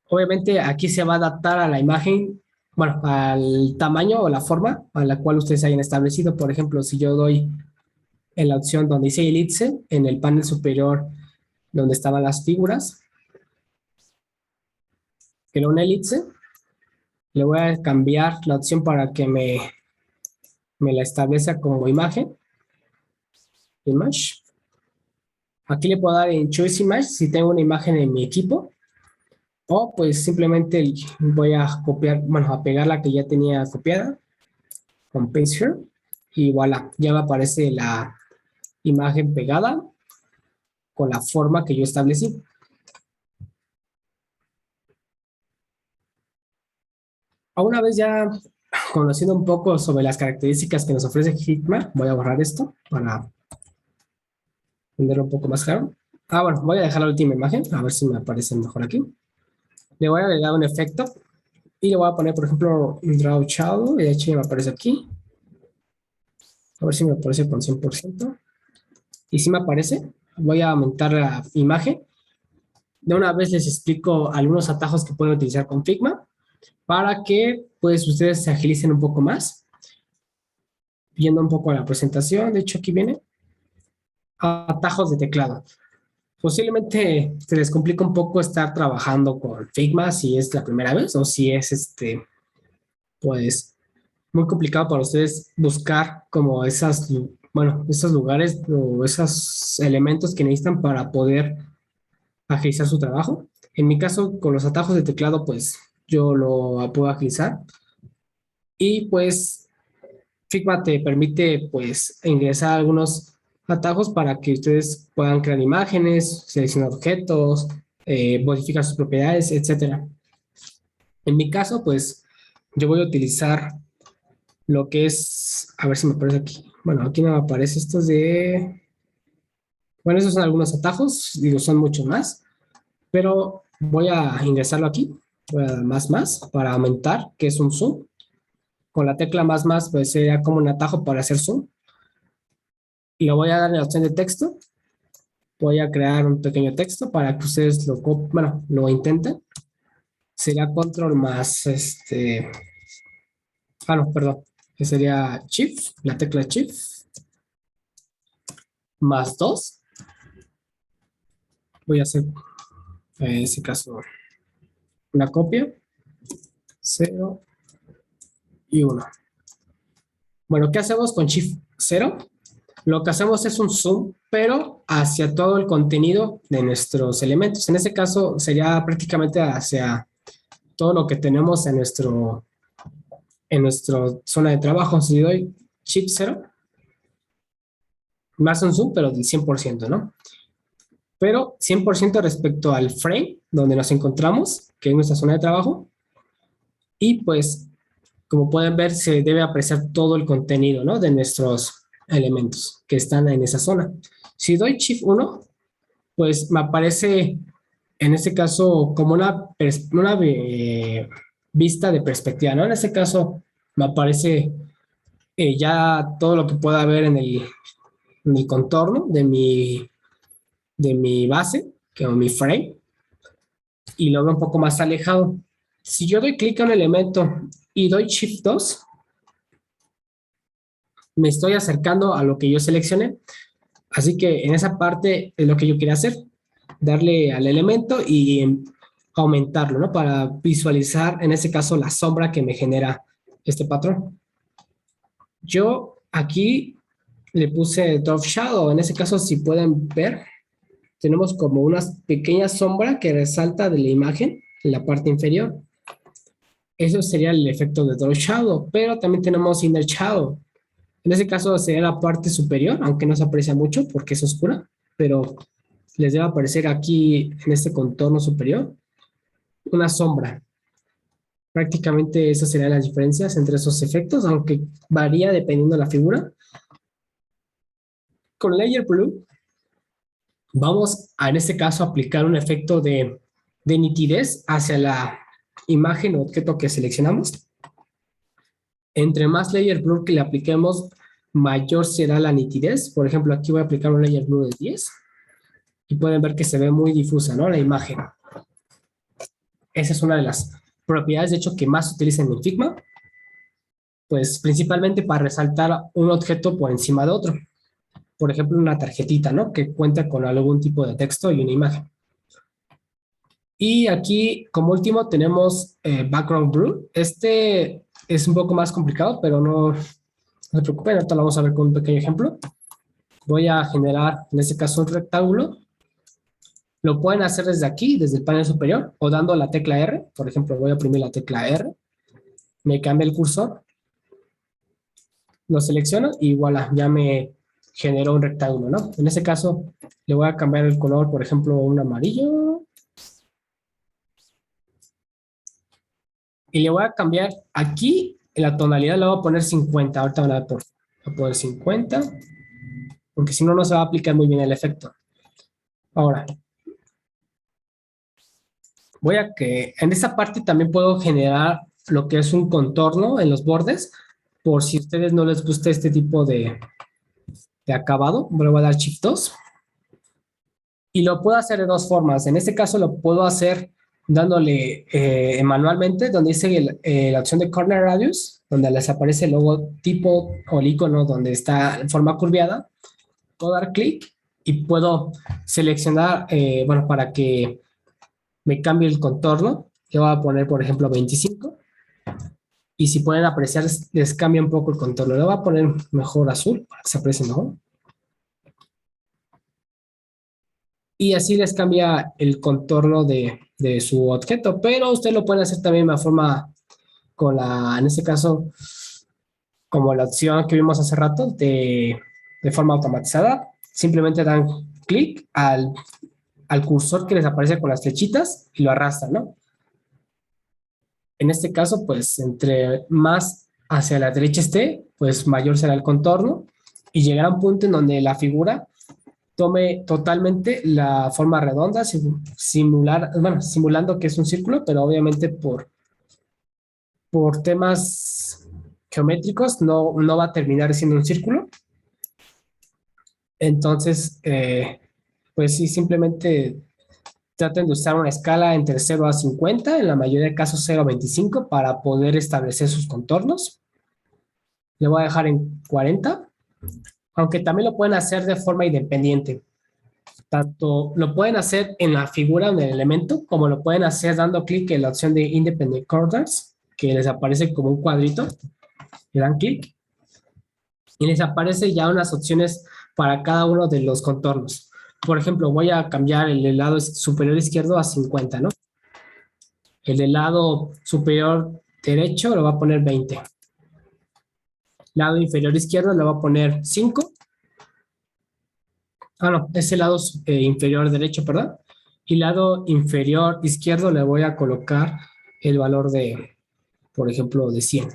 Obviamente aquí se va a adaptar a la imagen, bueno, al tamaño o la forma a la cual ustedes hayan establecido. Por ejemplo, si yo doy en la opción donde dice Elipse, en el panel superior donde estaban las figuras, que era una elipse, le voy a cambiar la opción para que me la establezca como imagen. Image. Aquí le puedo dar en Choice Image si tengo una imagen en mi equipo. O pues simplemente voy a copiar, bueno, a pegar la que ya tenía copiada con Paste Here. Y voilà, ya me aparece la imagen pegada con la forma que yo establecí. A una vez ya conociendo un poco sobre las características que nos ofrece Figma, voy a borrar esto para entenderlo un poco más claro. Bueno, voy a dejar la última imagen, a ver si me aparece mejor aquí. Le voy a agregar un efecto y le voy a poner, por ejemplo, un Draw Shadow, y de hecho ya me aparece aquí. A ver si me aparece con 100%. Y si me aparece, voy a aumentar la imagen. De una vez les explico algunos atajos que pueden utilizar con Figma para que pues ustedes se agilicen un poco más. Viendo un poco la presentación, de hecho aquí viene atajos de teclado. Posiblemente se les complica un poco estar trabajando con Figma si es la primera vez o si es pues muy complicado para ustedes buscar como bueno, esos lugares o esos elementos que necesitan para poder agilizar su trabajo. En mi caso, con los atajos de teclado, pues yo lo puedo agilizar y pues Figma te permite pues ingresar algunos atajos para que ustedes puedan crear imágenes, seleccionar objetos, modificar sus propiedades, etcétera. En mi caso, pues yo voy a utilizar lo que es, a ver si me aparece aquí. Bueno, aquí no me aparece estos bueno, esos son algunos atajos, digo, son muchos más, pero voy a ingresarlo aquí. Voy a dar más para aumentar, que es un zoom. Con la tecla más, pues sería como un atajo para hacer zoom. Y le voy a dar la opción de texto. Voy a crear un pequeño texto para que ustedes bueno, lo intenten. Sería control más no, perdón. Que sería shift, la tecla shift, más 2. Voy a hacer en este caso una copia, 0 y 1. Bueno, ¿qué hacemos con shift 0? Lo que hacemos es un zoom, pero hacia todo el contenido de nuestros elementos. En este caso sería prácticamente hacia todo lo que tenemos en nuestra zona de trabajo. Si doy shift 0, más un zoom, pero del 100%, ¿no? Pero 100% respecto al frame donde nos encontramos, que es nuestra zona de trabajo. Y pues, como pueden ver, se debe apreciar todo el contenido, ¿no? De nuestros elementos que están en esa zona. Si doy Shift 1, pues me aparece, en este caso, como una vista de perspectiva, ¿no? En este caso, me aparece ya todo lo que pueda ver en el contorno de mi base, que es mi frame, y lo veo un poco más alejado. Si yo doy clic a un elemento y doy Shift 2, me estoy acercando a lo que yo seleccioné. Así que en esa parte es lo que yo quería hacer, darle al elemento y aumentarlo, ¿no? Para visualizar, en este caso, la sombra que me genera este patrón. Yo aquí le puse Drop Shadow. En ese caso, si pueden ver, tenemos como una pequeña sombra que resalta de la imagen en la parte inferior. Eso sería el efecto de Drop Shadow, pero también tenemos Inner Shadow. En ese caso sería la parte superior, aunque no se aprecia mucho porque es oscura, pero les debe aparecer aquí en este contorno superior una sombra. Prácticamente esas serían las diferencias entre esos efectos, aunque varía dependiendo de la figura. Con Layer Blue vamos a, en este caso, aplicar un efecto de nitidez hacia la imagen o objeto que seleccionamos. Entre más Layer Blur que le apliquemos, mayor será la nitidez. Por ejemplo, aquí voy a aplicar un Layer Blur de 10 y pueden ver que se ve muy difusa, ¿no? La imagen. Esa es una de las propiedades, de hecho, que más se utilizan en Figma, pues principalmente para resaltar un objeto por encima de otro. Por ejemplo, una tarjetita, ¿no? Que cuenta con algún tipo de texto y una imagen. Y aquí, como último, tenemos Background Blur. Este es un poco más complicado, pero no se preocupen, ahorita lo vamos a ver con un pequeño ejemplo. Voy a generar, en este caso, un rectángulo. Lo pueden hacer desde aquí, desde el panel superior, o dando la tecla R. Por ejemplo, voy a oprimir la tecla R. Me cambia el cursor. Lo selecciono y voilà, ya me generó un rectángulo, ¿no? En este caso, le voy a cambiar el color, por ejemplo, un amarillo. Y le voy a cambiar aquí, en la tonalidad le voy a poner 50. Ahorita voy a poner 50, porque si no, no se va a aplicar muy bien el efecto. Ahora, voy a que en esta parte también puedo generar lo que es un contorno en los bordes, por si a ustedes no les gusta este tipo de acabado. Le voy a dar Shift 2. Y lo puedo hacer de dos formas. En este caso lo puedo hacer dándole manualmente, donde dice la opción de Corner Radius, donde les aparece el logotipo o el icono donde está en forma curviada. Puedo dar clic y puedo seleccionar, bueno, para que me cambie el contorno. Yo voy a poner, por ejemplo, 25. Y si pueden apreciar, les cambia un poco el contorno. Le voy a poner mejor azul para que se aprecie mejor. Y así les cambia el contorno de su objeto, pero usted lo puede hacer también de forma con en este caso, como la opción que vimos hace rato, de forma automatizada. Simplemente dan clic al cursor que les aparece con las flechitas y lo arrastran, ¿no? En este caso, pues entre más hacia la derecha esté, pues mayor será el contorno y llegará un punto en donde la figura tome totalmente la forma redonda, simulando que es un círculo, pero obviamente por temas geométricos no va a terminar siendo un círculo. Entonces, pues sí, simplemente traten de usar una escala entre 0 a 50, en la mayoría de casos 0 a 25, para poder establecer sus contornos. Le voy a dejar en 40, aunque también lo pueden hacer de forma independiente. Tanto lo pueden hacer en la figura, en el elemento, como lo pueden hacer dando clic en la opción de Independent Corners, que les aparece como un cuadrito. Le dan clic y les aparece ya unas opciones para cada uno de los contornos. Por ejemplo, voy a cambiar el lado superior izquierdo a 50, ¿no? El del lado superior derecho lo va a poner 20. Lado inferior izquierdo le va a poner 5. Ah, no, es el lado inferior derecho, perdón. Y lado inferior izquierdo le voy a colocar el valor de, por ejemplo, de 100.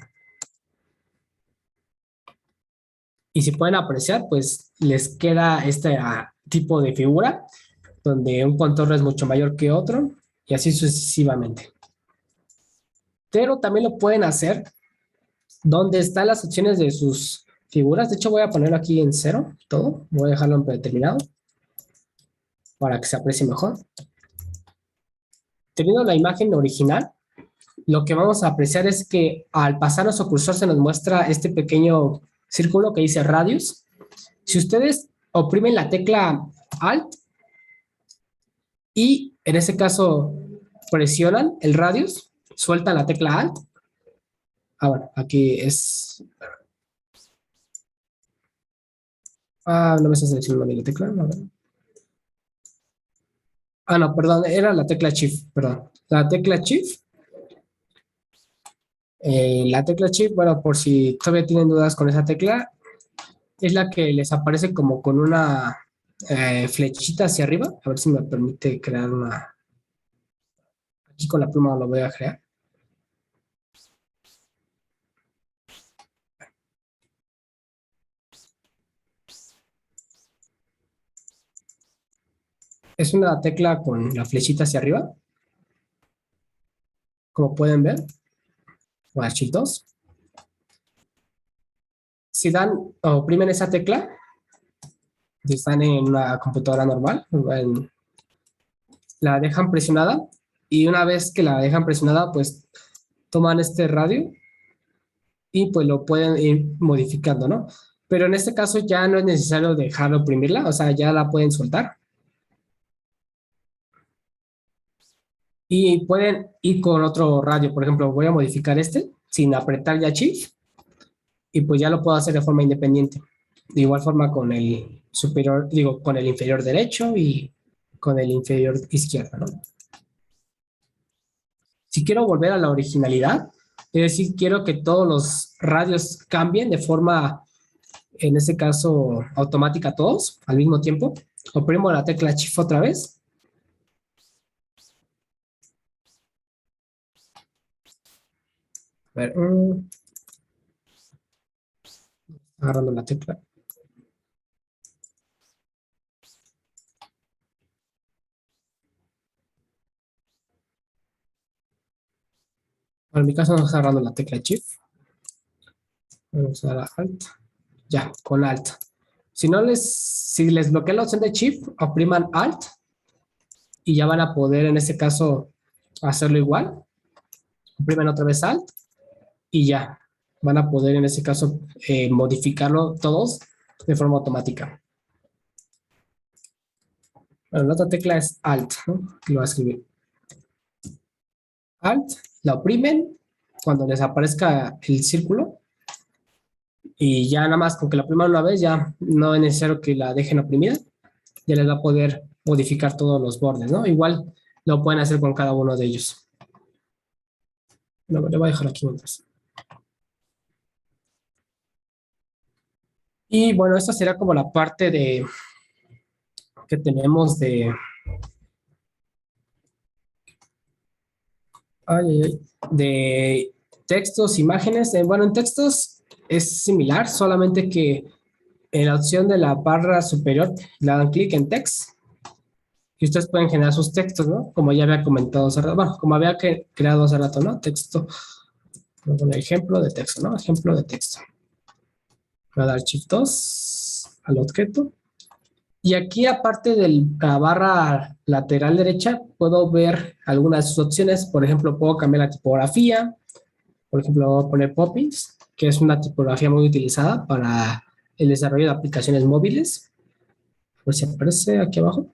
Y si pueden apreciar, pues les queda este tipo de figura, donde un contorno es mucho mayor que otro, y así sucesivamente. Pero también lo pueden hacer donde están las opciones de sus figuras. De hecho, voy a ponerlo aquí en 0, todo. Voy a dejarlo en predeterminado para que se aprecie mejor. Teniendo la imagen original, lo que vamos a apreciar es que al pasar nuestro cursor se nos muestra este pequeño círculo que dice radius. Si ustedes oprimen la tecla Alt y en ese caso presionan el radius, sueltan la tecla Alt. Ah, bueno, aquí es... Ah, no me está seleccionando bien la tecla. A ver. Ah, no, perdón, era la tecla Shift, perdón. La tecla Shift. La tecla Shift, bueno, por si todavía tienen dudas con esa tecla, es la que les aparece como con una flechita hacia arriba. A ver si me permite crear una... Aquí con la pluma lo voy a crear. Es una tecla con la flechita hacia arriba, como pueden ver, o Shift 2. Si dan o oprimen esa tecla, si están en una computadora normal, la dejan presionada y una vez que la dejan presionada, pues toman este radio y pues lo pueden ir modificando, ¿no? Pero en este caso ya no es necesario dejar de oprimirla, o sea, ya la pueden soltar. Y pueden ir con otro radio, por ejemplo, voy a modificar este sin apretar ya Shift y pues ya lo puedo hacer de forma independiente. De igual forma con el superior, digo, con el inferior derecho y con el inferior izquierdo, ¿no? Si quiero volver a la originalidad, es decir, quiero que todos los radios cambien de forma, en este caso, automática todos al mismo tiempo, oprimo la tecla Shift otra vez. A ver, agarrando la tecla. En mi caso, vamos agarrando la tecla Shift. Vamos a dar Alt. Ya, con Alt. Si les bloquea la opción de Shift, opriman Alt y ya van a poder, en este caso, hacerlo igual. Oprimen otra vez Alt y ya. Van a poder, en este caso, modificarlo todos de forma automática. Bueno, la otra tecla es Alt, ¿no? Lo voy a escribir. Alt, la oprimen cuando les aparezca el círculo y ya nada más con que la opriman una vez ya no es necesario que la dejen oprimida, ya les va a poder modificar todos los bordes, ¿no? Igual lo pueden hacer con cada uno de ellos. No, le voy a dejar aquí mientras. Y bueno, esta será como la parte de que tenemos de textos, imágenes. Bueno, en textos es similar, solamente que en la opción de la barra superior le dan clic en text y ustedes pueden generar sus textos, ¿no? Como ya había comentado hace rato, bueno, como había creado hace rato, ¿no? Texto, un ejemplo de texto, ¿no? Ejemplo de texto. Voy a dar Shift 2 al objeto Y aquí, aparte de la barra lateral derecha, puedo ver algunas de sus opciones. Por ejemplo, puedo cambiar la tipografía. Por ejemplo, voy a poner Poppins, que es una tipografía muy utilizada para el desarrollo de aplicaciones móviles. Pues si aparece aquí abajo.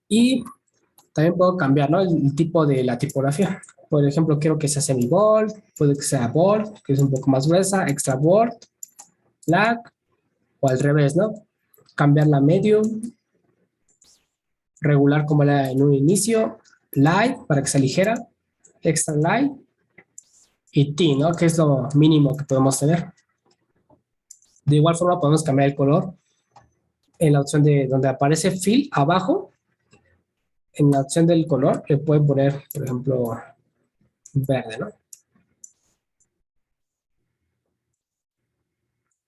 Y también puedo cambiar, ¿no? El tipo de la tipografía. Por ejemplo, quiero que sea semi-bold, puede que sea bold, que es un poco más gruesa, extra bold, black, o al revés, ¿no? Cambiar la medium, regular como era en un inicio, light para que sea ligera, extra light y T, ¿no? Que es lo mínimo que podemos tener. De igual forma podemos cambiar el color en la opción de donde aparece fill abajo, en la opción del color le pueden poner, por ejemplo, verde, ¿no?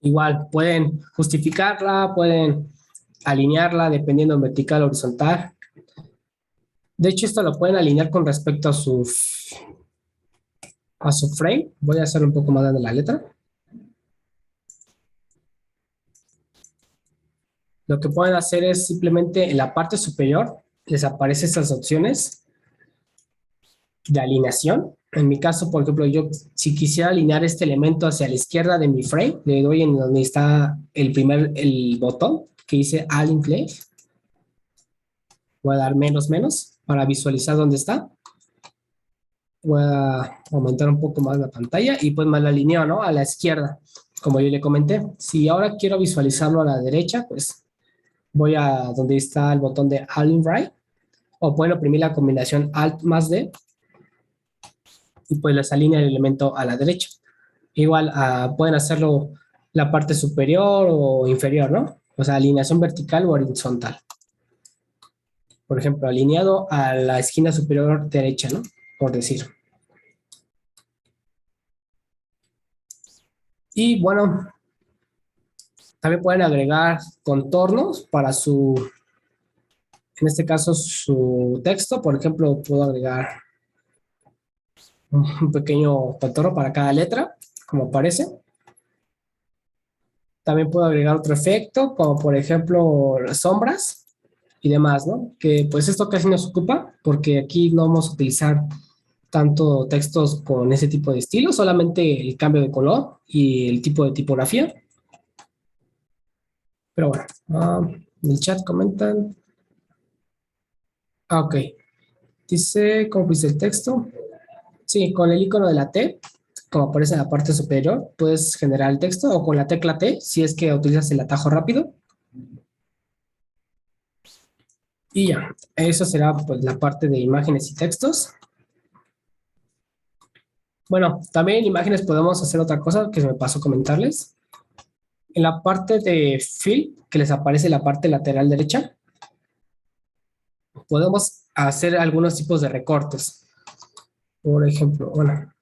Igual pueden justificarla, pueden alinearla dependiendo en vertical o horizontal. De hecho, esto lo pueden alinear con respecto a su frame. Voy a hacer un poco más grande la letra. Lo que pueden hacer es simplemente en la parte superior les aparecen estas opciones de alineación. En mi caso, por ejemplo, yo si quisiera alinear este elemento hacia la izquierda de mi frame, le doy en donde está el botón que dice Align Plane. Voy a dar menos menos para visualizar dónde está. Voy a aumentar un poco más la pantalla y pues me la alineo, ¿no? A la izquierda, como yo le comenté. Si ahora quiero visualizarlo a la derecha, pues voy a donde está el botón de Align Right, o pueden oprimir la combinación Alt más D y pues les alinea el elemento a la derecha. Igual pueden hacerlo la parte superior o inferior, ¿no? O sea, alineación vertical o horizontal. Por ejemplo, alineado a la esquina superior derecha, ¿no? Por decir. Y bueno, también pueden agregar contornos para en este caso, su texto. Por ejemplo, puedo agregar un pequeño contorno para cada letra, como aparece. También puedo agregar otro efecto, como por ejemplo sombras y demás, ¿no? Que pues esto casi nos ocupa, porque aquí no vamos a utilizar tanto textos con ese tipo de estilo, solamente el cambio de color y el tipo de tipografía. Pero bueno, en el chat comentan. Ok, dice, ¿cómo dice el texto? Sí, con el icono de la T, como aparece en la parte superior, puedes generar el texto o con la tecla T, si es que utilizas el atajo rápido. Y ya, eso será pues la parte de imágenes y textos. Bueno, también en imágenes podemos hacer otra cosa que se me pasó comentarles. En la parte de fill, que les aparece la parte lateral derecha, podemos hacer algunos tipos de recortes. Por ejemplo, bueno,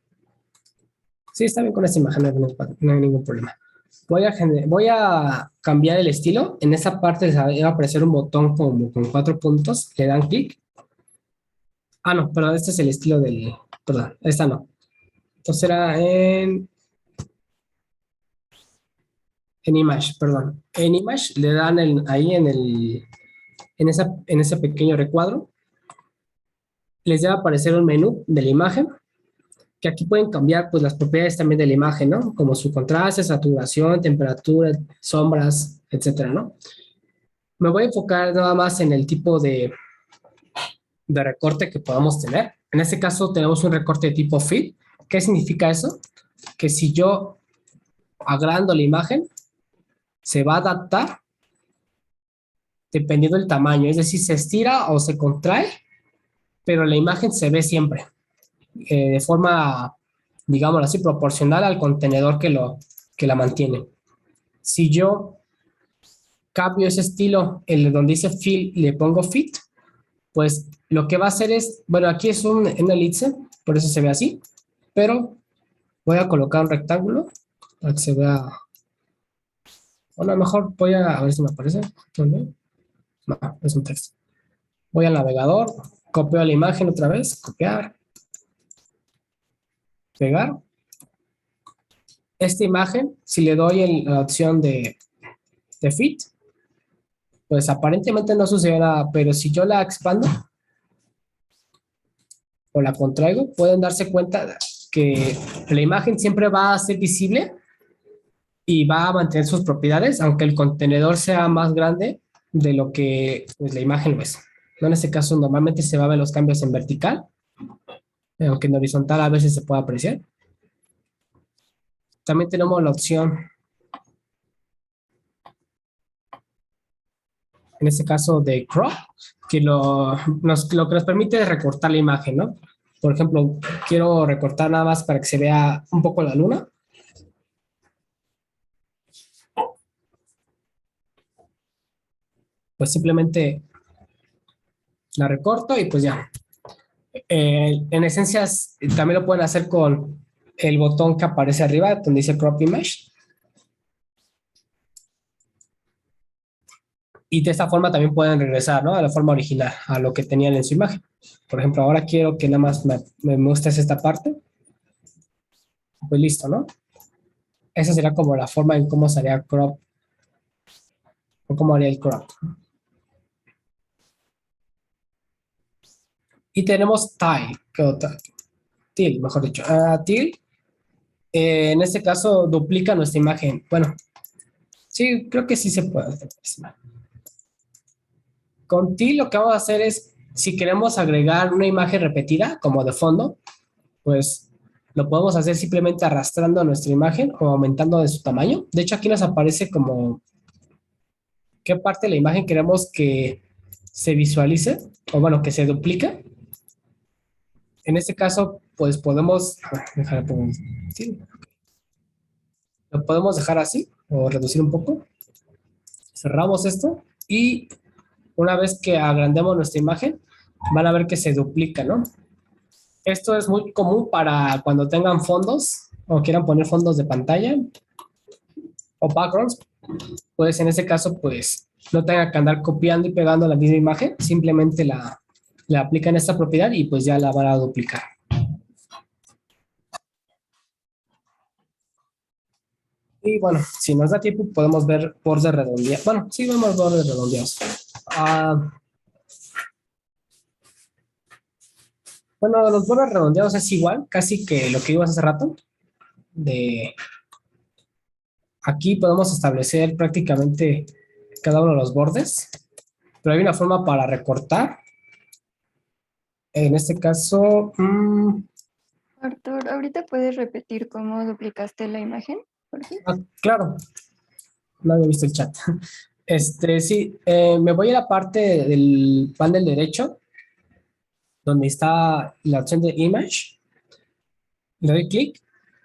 sí, está bien con esta imagen, no hay ningún problema. Voy a cambiar el estilo. En esa parte va a aparecer un botón como con 4 puntos. Le dan clic. Ah, no, perdón, este es el estilo del... Perdón, esta no. Entonces era en Image, perdón. En Image le dan ahí en ese pequeño recuadro. Les debe aparecer un menú de la imagen, que aquí pueden cambiar pues las propiedades también de la imagen, ¿no? Como su contraste, saturación, temperatura, sombras, etcétera, ¿no? Me voy a enfocar nada más en el tipo de recorte que podamos tener. En este caso tenemos un recorte de tipo fill. ¿Qué significa eso? Que si yo agrando la imagen, se va a adaptar dependiendo del tamaño, es decir, se estira o se contrae, pero la imagen se ve siempre de forma, digámoslo así, proporcional al contenedor que la mantiene. Si yo cambio ese estilo, el donde dice fill, le pongo fit, pues lo que va a hacer es, bueno, aquí es una elipse, por eso se ve así, pero voy a colocar un rectángulo para que se vea, o a lo mejor voy a ver si me aparece. ¿Dónde? No, es un texto. Voy al navegador, copio la imagen otra vez, copiar, pegar. Esta imagen, si le doy la opción de fit, pues aparentemente no sucede nada, pero si yo la expando o la contraigo, pueden darse cuenta que la imagen siempre va a ser visible y va a mantener sus propiedades, aunque el contenedor sea más grande de lo que pues, la imagen lo es. ¿No? En este caso, normalmente se va a ver los cambios en vertical, aunque en horizontal a veces se puede apreciar. También tenemos la opción, en este caso, de crop, que lo que nos permite es recortar la imagen, ¿no? Por ejemplo, quiero recortar nada más para que se vea un poco la luna. Pues simplemente la recorto y pues ya. En esencia, también lo pueden hacer con el botón que aparece arriba, donde dice Crop Image. Y de esta forma también pueden regresar, ¿no? A la forma original, a lo que tenían en su imagen. Por ejemplo, ahora quiero que nada más me muestres esta parte. Pues listo, ¿no? Esa sería como la forma en cómo sería crop, o cómo haría el crop. Y tenemos Till, mejor dicho. Till, en este caso, duplica nuestra imagen. Bueno, sí, creo que sí se puede hacer. Con Till lo que vamos a hacer es, si queremos agregar una imagen repetida, como de fondo, pues lo podemos hacer simplemente arrastrando nuestra imagen o aumentando de su tamaño. De hecho, aquí nos aparece como qué parte de la imagen queremos que se visualice, o bueno, que se duplique. En este caso, pues podemos, sí, lo podemos dejar así o reducir un poco. Cerramos esto y una vez que agrandemos nuestra imagen, van a ver que se duplica, ¿no? Esto es muy común para cuando tengan fondos o quieran poner fondos de pantalla o backgrounds. Pues en ese caso, pues no tengan que andar copiando y pegando la misma imagen, simplemente la aplican esta propiedad y pues ya la van a duplicar. Y bueno, si nos da tiempo, podemos ver bordes redondeados. Bueno, sí vemos bordes redondeados. Bueno, los bordes redondeados es igual, casi que lo que vimos hace rato. Aquí podemos establecer prácticamente cada uno de los bordes, pero hay una forma para recortar. En este caso, Artur, ¿ahorita puedes repetir cómo duplicaste la imagen? ¿Por qué? claro, no había visto el chat. Sí, me voy a la parte del panel derecho, donde está la opción de Image. Le doy clic,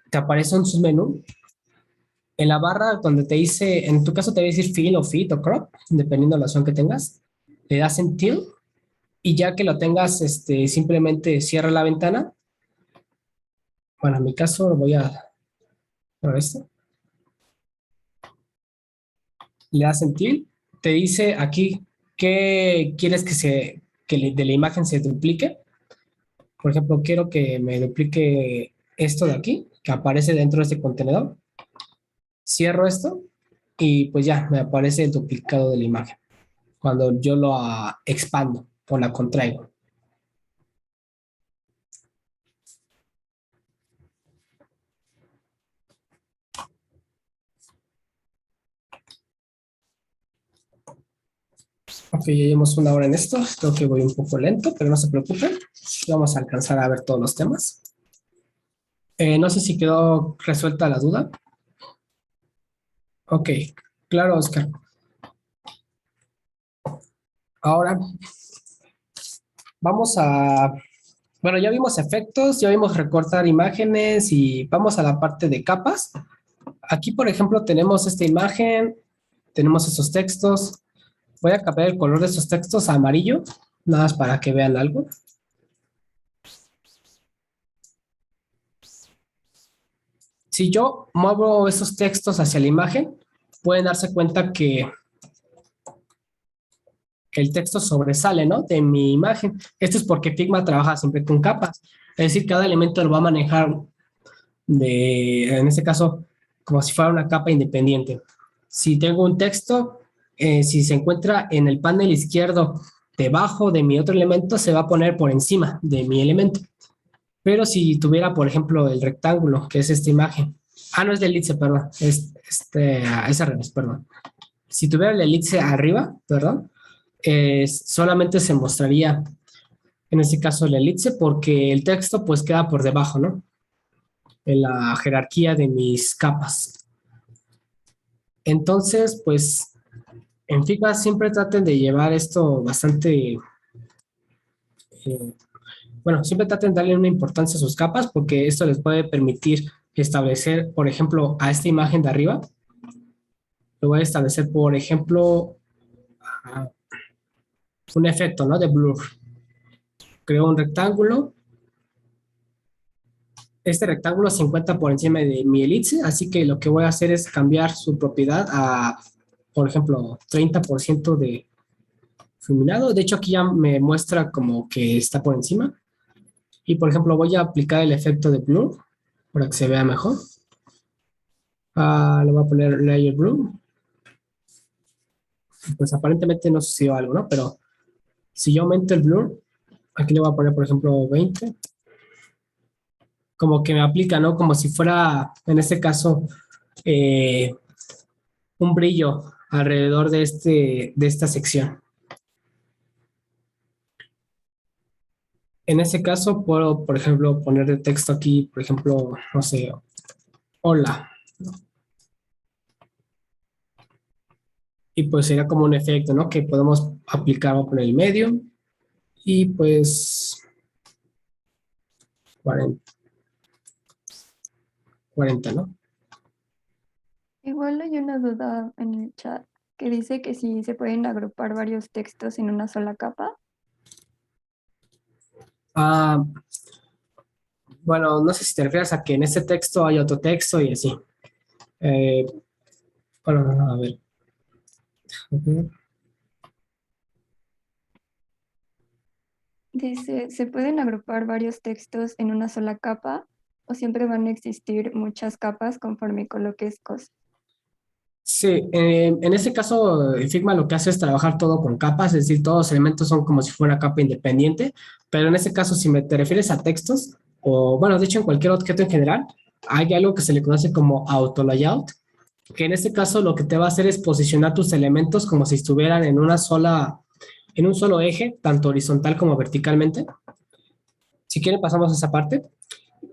te aparece un submenú. En la barra donde te dice, en tu caso te va a decir Fill o Fit o Crop, dependiendo de la opción que tengas. Le das en Till y ya que lo tengas, simplemente cierra la ventana. Bueno, en mi caso voy a por esto. Le das en Till, te dice aquí qué quieres de la imagen se duplique. Por ejemplo, quiero que me duplique esto de aquí, que aparece dentro de este contenedor. Cierro esto y pues ya me aparece el duplicado de la imagen cuando yo lo expando o la contraigo. Ok, ya llevamos una hora en esto. Creo que voy un poco lento, pero no se preocupen. Vamos a alcanzar a ver todos los temas. No sé si quedó resuelta la duda. Ok, claro, Oscar. Ahora vamos a... Bueno, ya vimos efectos, ya vimos recortar imágenes y vamos a la parte de capas. Aquí, por ejemplo, tenemos esta imagen, tenemos estos textos. Voy a cambiar el color de estos textos a amarillo, nada más para que vean algo. Si yo muevo esos textos hacia la imagen, pueden darse cuenta que el texto sobresale, ¿no? De mi imagen. Esto es porque Figma trabaja siempre con capas. Es decir, cada elemento lo va a manejar en este caso, como si fuera una capa independiente. Si tengo un texto, si se encuentra en el panel izquierdo debajo de mi otro elemento, se va a poner por encima de mi elemento. Pero si tuviera, por ejemplo, el rectángulo, que es esta imagen. Ah, no es la elipse, perdón. Es al revés, perdón. Si tuviera la elipse arriba, perdón, solamente se mostraría, en este caso, la elipse, porque el texto pues queda por debajo, ¿no? En la jerarquía de mis capas. Entonces, pues, en Figma siempre traten de llevar esto bastante, bueno, siempre traten de darle una importancia a sus capas porque esto les puede permitir establecer, por ejemplo, a esta imagen de arriba, lo voy a establecer, por ejemplo, un efecto, ¿no? De blur. Creo un rectángulo. Este rectángulo se encuentra por encima de mi elipse, así que lo que voy a hacer es cambiar su propiedad a, por ejemplo, 30% de difuminado. De hecho, aquí ya me muestra como que está por encima. Y, por ejemplo, voy a aplicar el efecto de blur para que se vea mejor. Le voy a poner layer blue. Pues aparentemente no sucedió algo, ¿no? Pero si yo aumento el blur, aquí le voy a poner, por ejemplo, 20. Como que me aplica, ¿no? Como si fuera, en este caso, un brillo alrededor de esta sección. En ese caso, puedo, por ejemplo, poner de texto aquí, por ejemplo, no sé, hola. Y pues sería como un efecto, ¿no? Que podemos aplicar por el medio. Y pues 40, 40, ¿no? Igual hay una duda en el chat que dice que si se pueden agrupar varios textos en una sola capa. Ah, bueno, no sé si te refieres a que en este texto hay otro texto y así. Eh, bueno, no, a ver. Dice, ¿se pueden agrupar varios textos en una sola capa o siempre van a existir muchas capas conforme coloques cosas? Sí, en este caso, Figma lo que hace es trabajar todo con capas, es decir, todos los elementos son como si fuera una capa independiente, pero en este caso, si te refieres a textos, o bueno, de hecho, en cualquier objeto en general, hay algo que se le conoce como auto layout, que en este caso lo que te va a hacer es posicionar tus elementos como si estuvieran en un solo eje, tanto horizontal como verticalmente. Si quieren, pasamos a esa parte,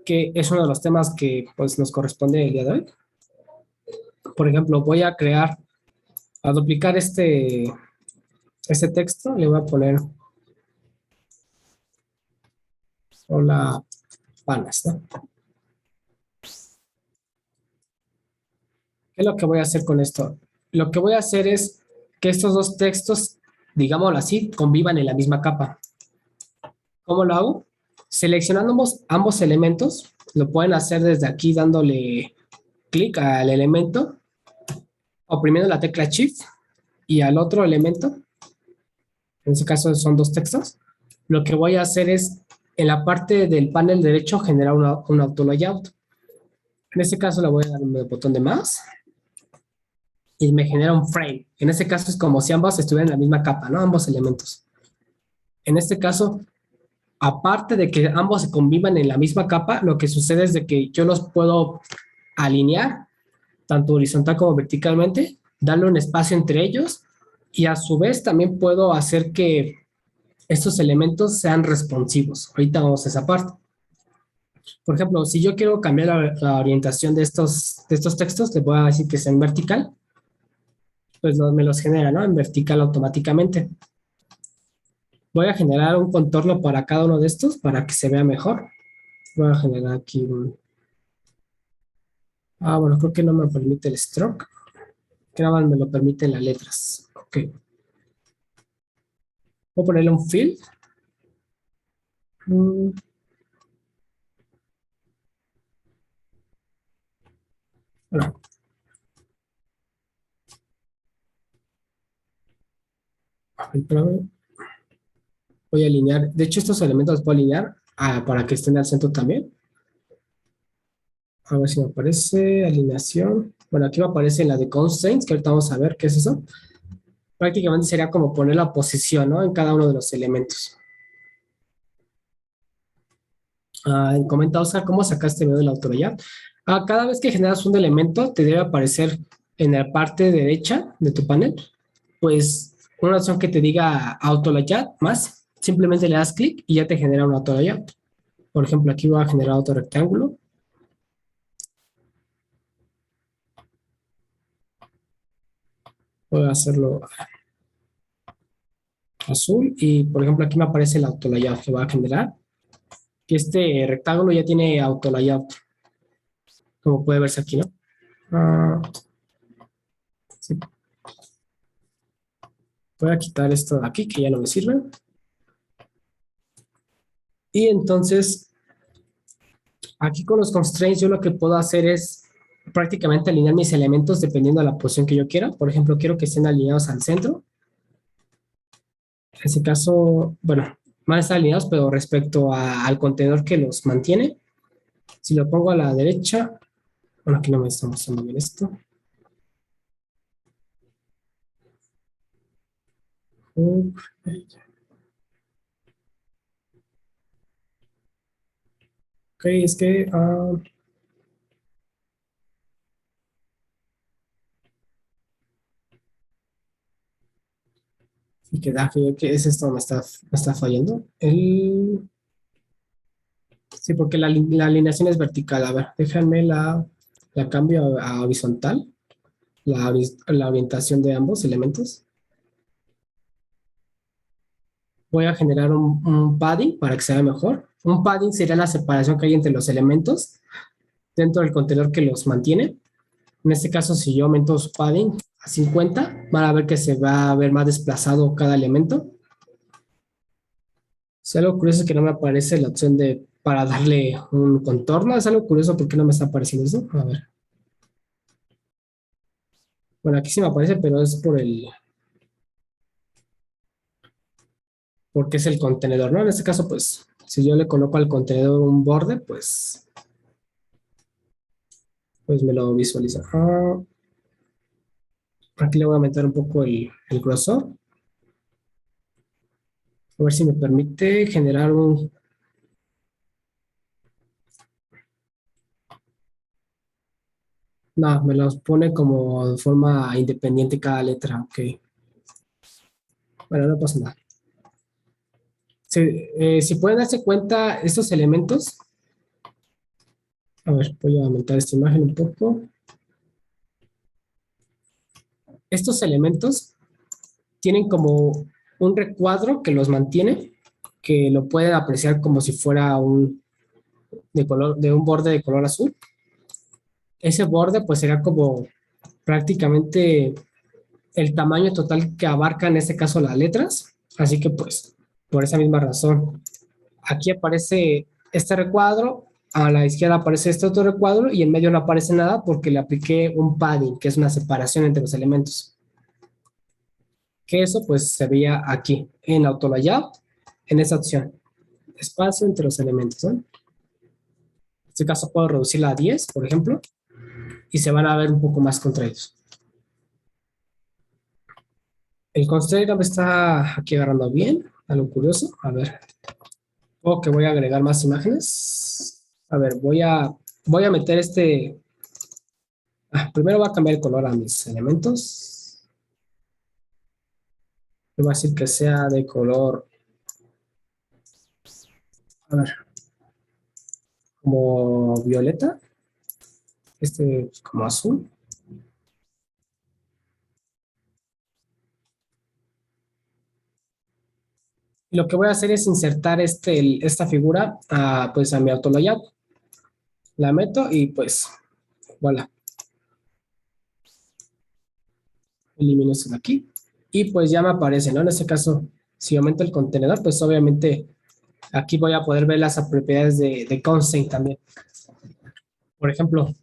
que es uno de los temas que pues nos corresponde el día de hoy. Por ejemplo, voy a duplicar este texto, le voy a poner hola panas, ¿no? ¿Qué es lo que voy a hacer con esto? Lo que voy a hacer es que estos dos textos, digámoslo así, convivan en la misma capa. ¿Cómo lo hago? Seleccionando ambos elementos, lo pueden hacer desde aquí dándole clic al elemento, oprimiendo la tecla Shift y al otro elemento, en este caso son dos textos, lo que voy a hacer es en la parte del panel derecho generar un auto layout. En este caso le voy a dar un botón de más y me genera un frame. En este caso es como si ambos estuvieran en la misma capa, ¿no? Ambos elementos. En este caso, aparte de que ambos se convivan en la misma capa, lo que sucede es de que yo los puedo alinear, tanto horizontal como verticalmente, darle un espacio entre ellos y a su vez también puedo hacer que estos elementos sean responsivos. Ahorita vamos a esa parte. Por ejemplo, si yo quiero cambiar la orientación de estos textos, le voy a decir que sea en vertical, pues me los genera, ¿no? En vertical automáticamente. Voy a generar un contorno para cada uno de estos para que se vea mejor. Voy a generar aquí bueno, creo que no me permite el stroke. Que nada más me lo permiten las letras. Ok. Voy a ponerle un fill. Mm, bueno, espérame. Voy a alinear. De hecho, estos elementos los puedo alinear para que estén al centro también. A ver si me aparece alineación. Bueno, aquí me aparece la de constraints, que ahorita vamos a ver qué es eso. Prácticamente sería como poner la posición, ¿no? En cada uno de los elementos. Comenta Oscar, ¿cómo sacaste video del autor ya? Cada vez que generas un elemento, te debe aparecer en la parte derecha de tu panel, pues una opción que te diga auto layout más, simplemente le das clic y ya te genera un auto layout. Por ejemplo, aquí voy a generar otro rectángulo. Voy a hacerlo azul y, por ejemplo, aquí me aparece el auto layout que va a generar. Que este rectángulo ya tiene auto layout, como puede verse aquí, ¿no? Sí. Voy a quitar esto de aquí que ya no me sirve. Y entonces, aquí con los constraints, yo lo que puedo hacer es prácticamente alinear mis elementos dependiendo de la posición que yo quiera. Por ejemplo, quiero que estén alineados al centro. En ese caso, bueno, van a estar alineados, pero respecto al contenedor que los mantiene. Si lo pongo a la derecha, bueno, aquí no me está mostrando bien esto. Ok, es que y que es esto me está fallando. Sí, porque la alineación es vertical. A ver, déjame la cambio a horizontal, la orientación de ambos elementos. Voy a generar un padding para que se vea mejor. Un padding sería la separación que hay entre los elementos dentro del contenedor que los mantiene. En este caso, si yo aumento su padding a 50, van a ver que se va a ver más desplazado cada elemento. Si algo curioso es que no me aparece la opción de para darle un contorno. Es algo curioso porque no me está apareciendo eso. A ver. Bueno, aquí sí me aparece, pero es porque es el contenedor, ¿no? En este caso, pues, si yo le coloco al contenedor un borde, pues me lo visualiza. Aquí le voy a aumentar un poco el grosor. A ver si me permite generar un... No, me los pone como de forma independiente cada letra. Ok. Bueno, no pasa nada. Si pueden darse cuenta, estos elementos... A ver, voy a aumentar esta imagen un poco. Estos elementos tienen como un recuadro que los mantiene, que lo pueden apreciar como si fuera de un borde de color azul. Ese borde pues será como prácticamente el tamaño total que abarca en este caso las letras. Así que pues por esa misma razón, aquí aparece este recuadro, a la izquierda aparece este otro recuadro y en medio no aparece nada porque le apliqué un padding, que es una separación entre los elementos. Que eso pues se veía aquí en Auto Layout, en esa opción, espacio entre los elementos, ¿no? En este caso puedo reducirla a 10, por ejemplo, y se van a ver un poco más contraídos. El constraint no me está aquí agarrando bien, algo curioso. A ver, que voy a agregar más imágenes. A ver, voy a meter primero voy a cambiar el color a mis elementos. Le voy a decir que sea de color, a ver, como violeta. Como azul. Y lo que voy a hacer es insertar esta figura pues a mi auto layout. La meto y pues, voilà. Elimino eso de aquí. Y pues ya me aparece, ¿no? En este caso, si aumento el contenedor, pues obviamente aquí voy a poder ver las propiedades de constraint también. Por ejemplo,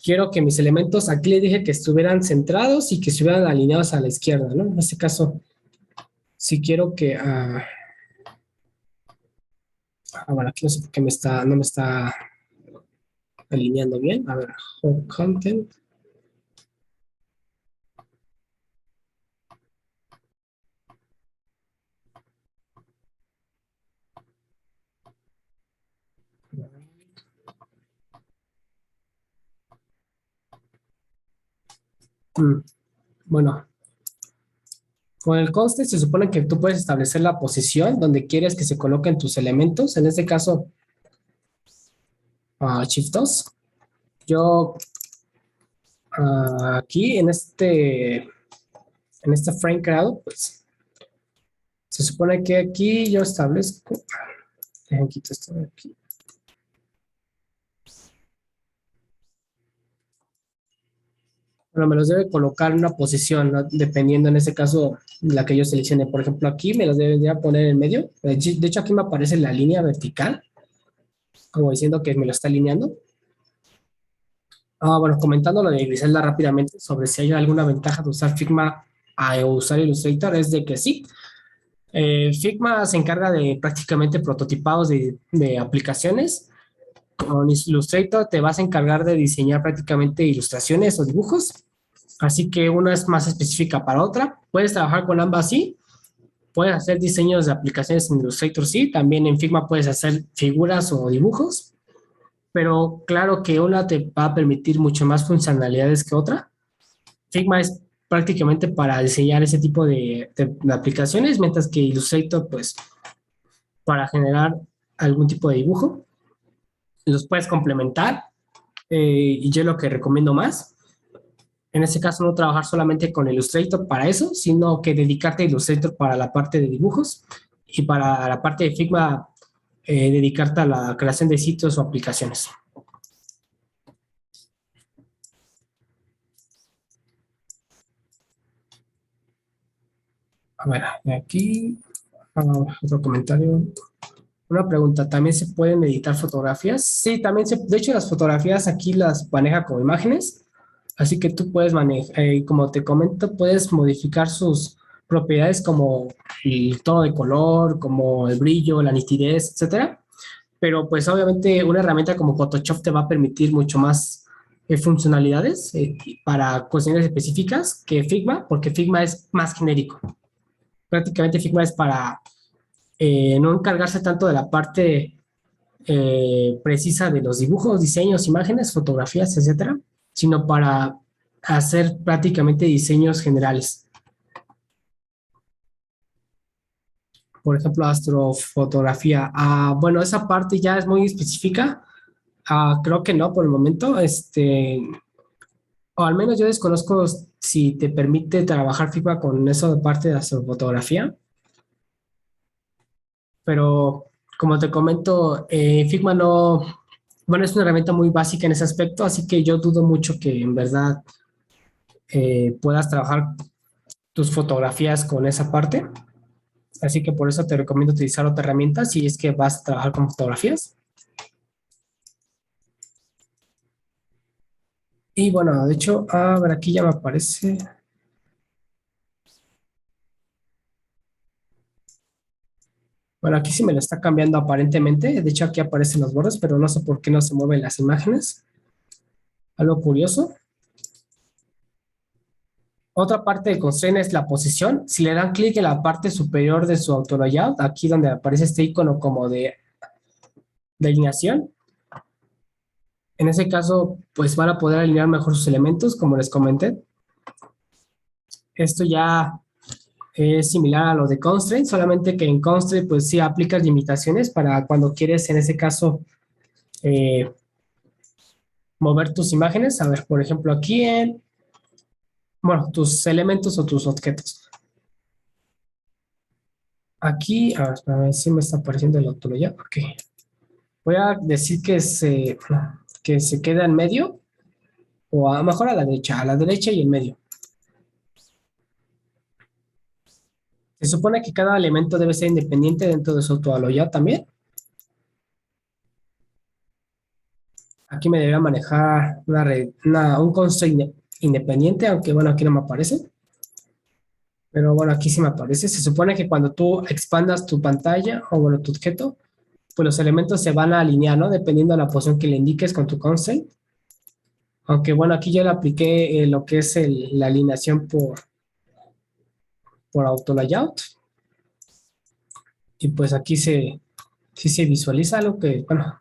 quiero que mis elementos, aquí le dije que estuvieran centrados y que estuvieran alineados a la izquierda, ¿no? En este caso, si quiero que... bueno, aquí no sé por qué no me está alineando bien. A ver, home content. Bueno, con el const se supone que tú puedes establecer la posición donde quieres que se coloquen tus elementos. En este caso, Shift 2. Yo aquí en este frame creado, pues se supone que aquí yo establezco, dejen quito esto de aquí. Bueno, me los debe colocar en una posición, ¿no? Dependiendo en este caso la que yo seleccione. Por ejemplo, aquí me los debería poner en medio. De hecho, aquí me aparece la línea vertical, como diciendo que me lo está alineando. Bueno, comentando lo de Griselda rápidamente sobre si hay alguna ventaja de usar Figma a usar Illustrator, es de que sí. Figma se encarga de prácticamente prototipados de aplicaciones. Con Illustrator te vas a encargar de diseñar prácticamente ilustraciones o dibujos. Así que una es más específica para otra. Puedes trabajar con ambas, sí. Puedes hacer diseños de aplicaciones en Illustrator, sí. También en Figma puedes hacer figuras o dibujos. Pero claro que una te va a permitir mucho más funcionalidades que otra. Figma es prácticamente para diseñar ese tipo de aplicaciones, mientras que Illustrator, pues, para generar algún tipo de dibujo. Los puedes complementar y yo lo que recomiendo más, en este caso no trabajar solamente con Illustrator para eso, sino que dedicarte a Illustrator para la parte de dibujos y para la parte de Figma dedicarte a la creación de sitios o aplicaciones. A ver, aquí otro comentario. Una pregunta, ¿también se pueden editar fotografías? Sí, también de hecho las fotografías aquí las maneja como imágenes, así que tú puedes manejar, como te comento, puedes modificar sus propiedades como el tono de color, como el brillo, la nitidez, etcétera. Pero pues obviamente una herramienta como Photoshop te va a permitir mucho más funcionalidades para cuestiones específicas que Figma, porque Figma es más genérico. Prácticamente Figma es para no encargarse tanto de la parte precisa de los dibujos, diseños, imágenes, fotografías, etcétera, sino para hacer prácticamente diseños generales. Por ejemplo, astrofotografía. Bueno, esa parte ya es muy específica. Creo que no por el momento. O al menos yo desconozco si te permite trabajar Figma con eso de parte de astrofotografía. Pero como te comento, Figma no, bueno, es una herramienta muy básica en ese aspecto, así que yo dudo mucho que en verdad puedas trabajar tus fotografías con esa parte. Así que por eso te recomiendo utilizar otra herramienta si es que vas a trabajar con fotografías. Y bueno, de hecho, a ver, aquí ya me aparece. Bueno, aquí sí me lo está cambiando aparentemente. De hecho, aquí aparecen los bordes, pero no sé por qué no se mueven las imágenes. Algo curioso. Otra parte de constraint es la posición. Si le dan clic en la parte superior de su auto layout, aquí donde aparece este icono como de alineación, en ese caso, pues van a poder alinear mejor sus elementos, como les comenté. Esto ya es similar a lo de constraint, solamente que en constraint, pues sí aplicas limitaciones para cuando quieres, en ese caso, eh, mover tus imágenes. A ver, por ejemplo, aquí bueno, tus elementos o tus objetos. Aquí, a ver si me está apareciendo el auto layout. Ok. Voy a decir que se queda en medio, o a lo mejor a la derecha y en medio. Se supone que cada elemento debe ser independiente dentro de su autoalloy también. Aquí me debería manejar un constraint independiente, aunque bueno, aquí no me aparece. Pero bueno, aquí sí me aparece. Se supone que cuando tú expandas tu pantalla o bueno, tu objeto, pues los elementos se van a alinear, ¿no? Dependiendo de la posición que le indiques con tu constant. Aunque bueno, aquí yo le apliqué lo que es la alineación por auto layout. Y pues aquí sí se visualiza algo que, bueno,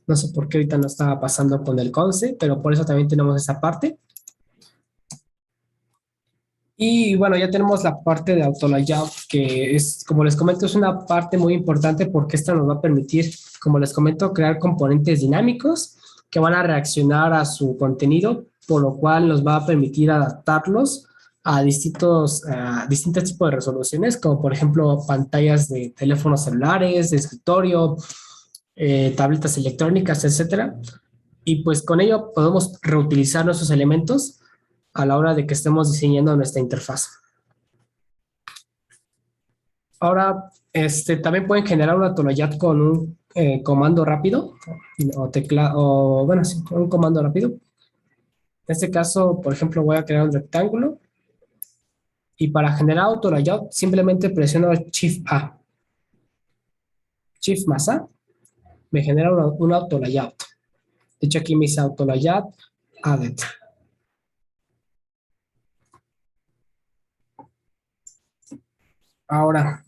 no sé por qué ahorita no estaba pasando con el conce, pero por eso también tenemos esa parte. Y bueno, ya tenemos la parte de auto layout, que es, como les comento, es una parte muy importante porque esta nos va a permitir, como les comento, crear componentes dinámicos que van a reaccionar a su contenido, por lo cual nos va a permitir adaptarlos a distintos tipos de resoluciones, como por ejemplo pantallas de teléfonos celulares, de escritorio, tabletas electrónicas, etcétera. Y pues con ello podemos reutilizar nuestros elementos a la hora de que estemos diseñando nuestra interfaz. Ahora, también pueden generar una tonalidad con un comando rápido o bueno, sí, un comando rápido. En este caso, por ejemplo, voy a crear un rectángulo y para generar auto layout simplemente presiono Shift A. Shift más A me genera un auto layout. De hecho, aquí me dice auto layout added. Ahora,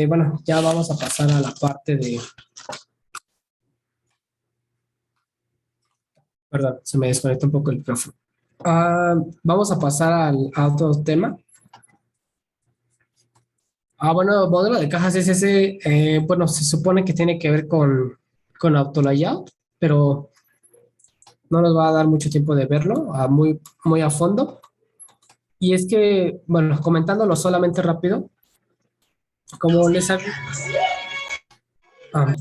bueno, ya vamos a pasar a la parte de... Perdón, se me desconectó un poco el micrófono. Vamos a pasar a otro tema. Bueno, modelo de cajas CSS, bueno, se supone que tiene que ver con auto layout, pero no nos va a dar mucho tiempo de verlo muy a fondo. Y es que, bueno, comentándolo solamente rápido, como les ha- ah,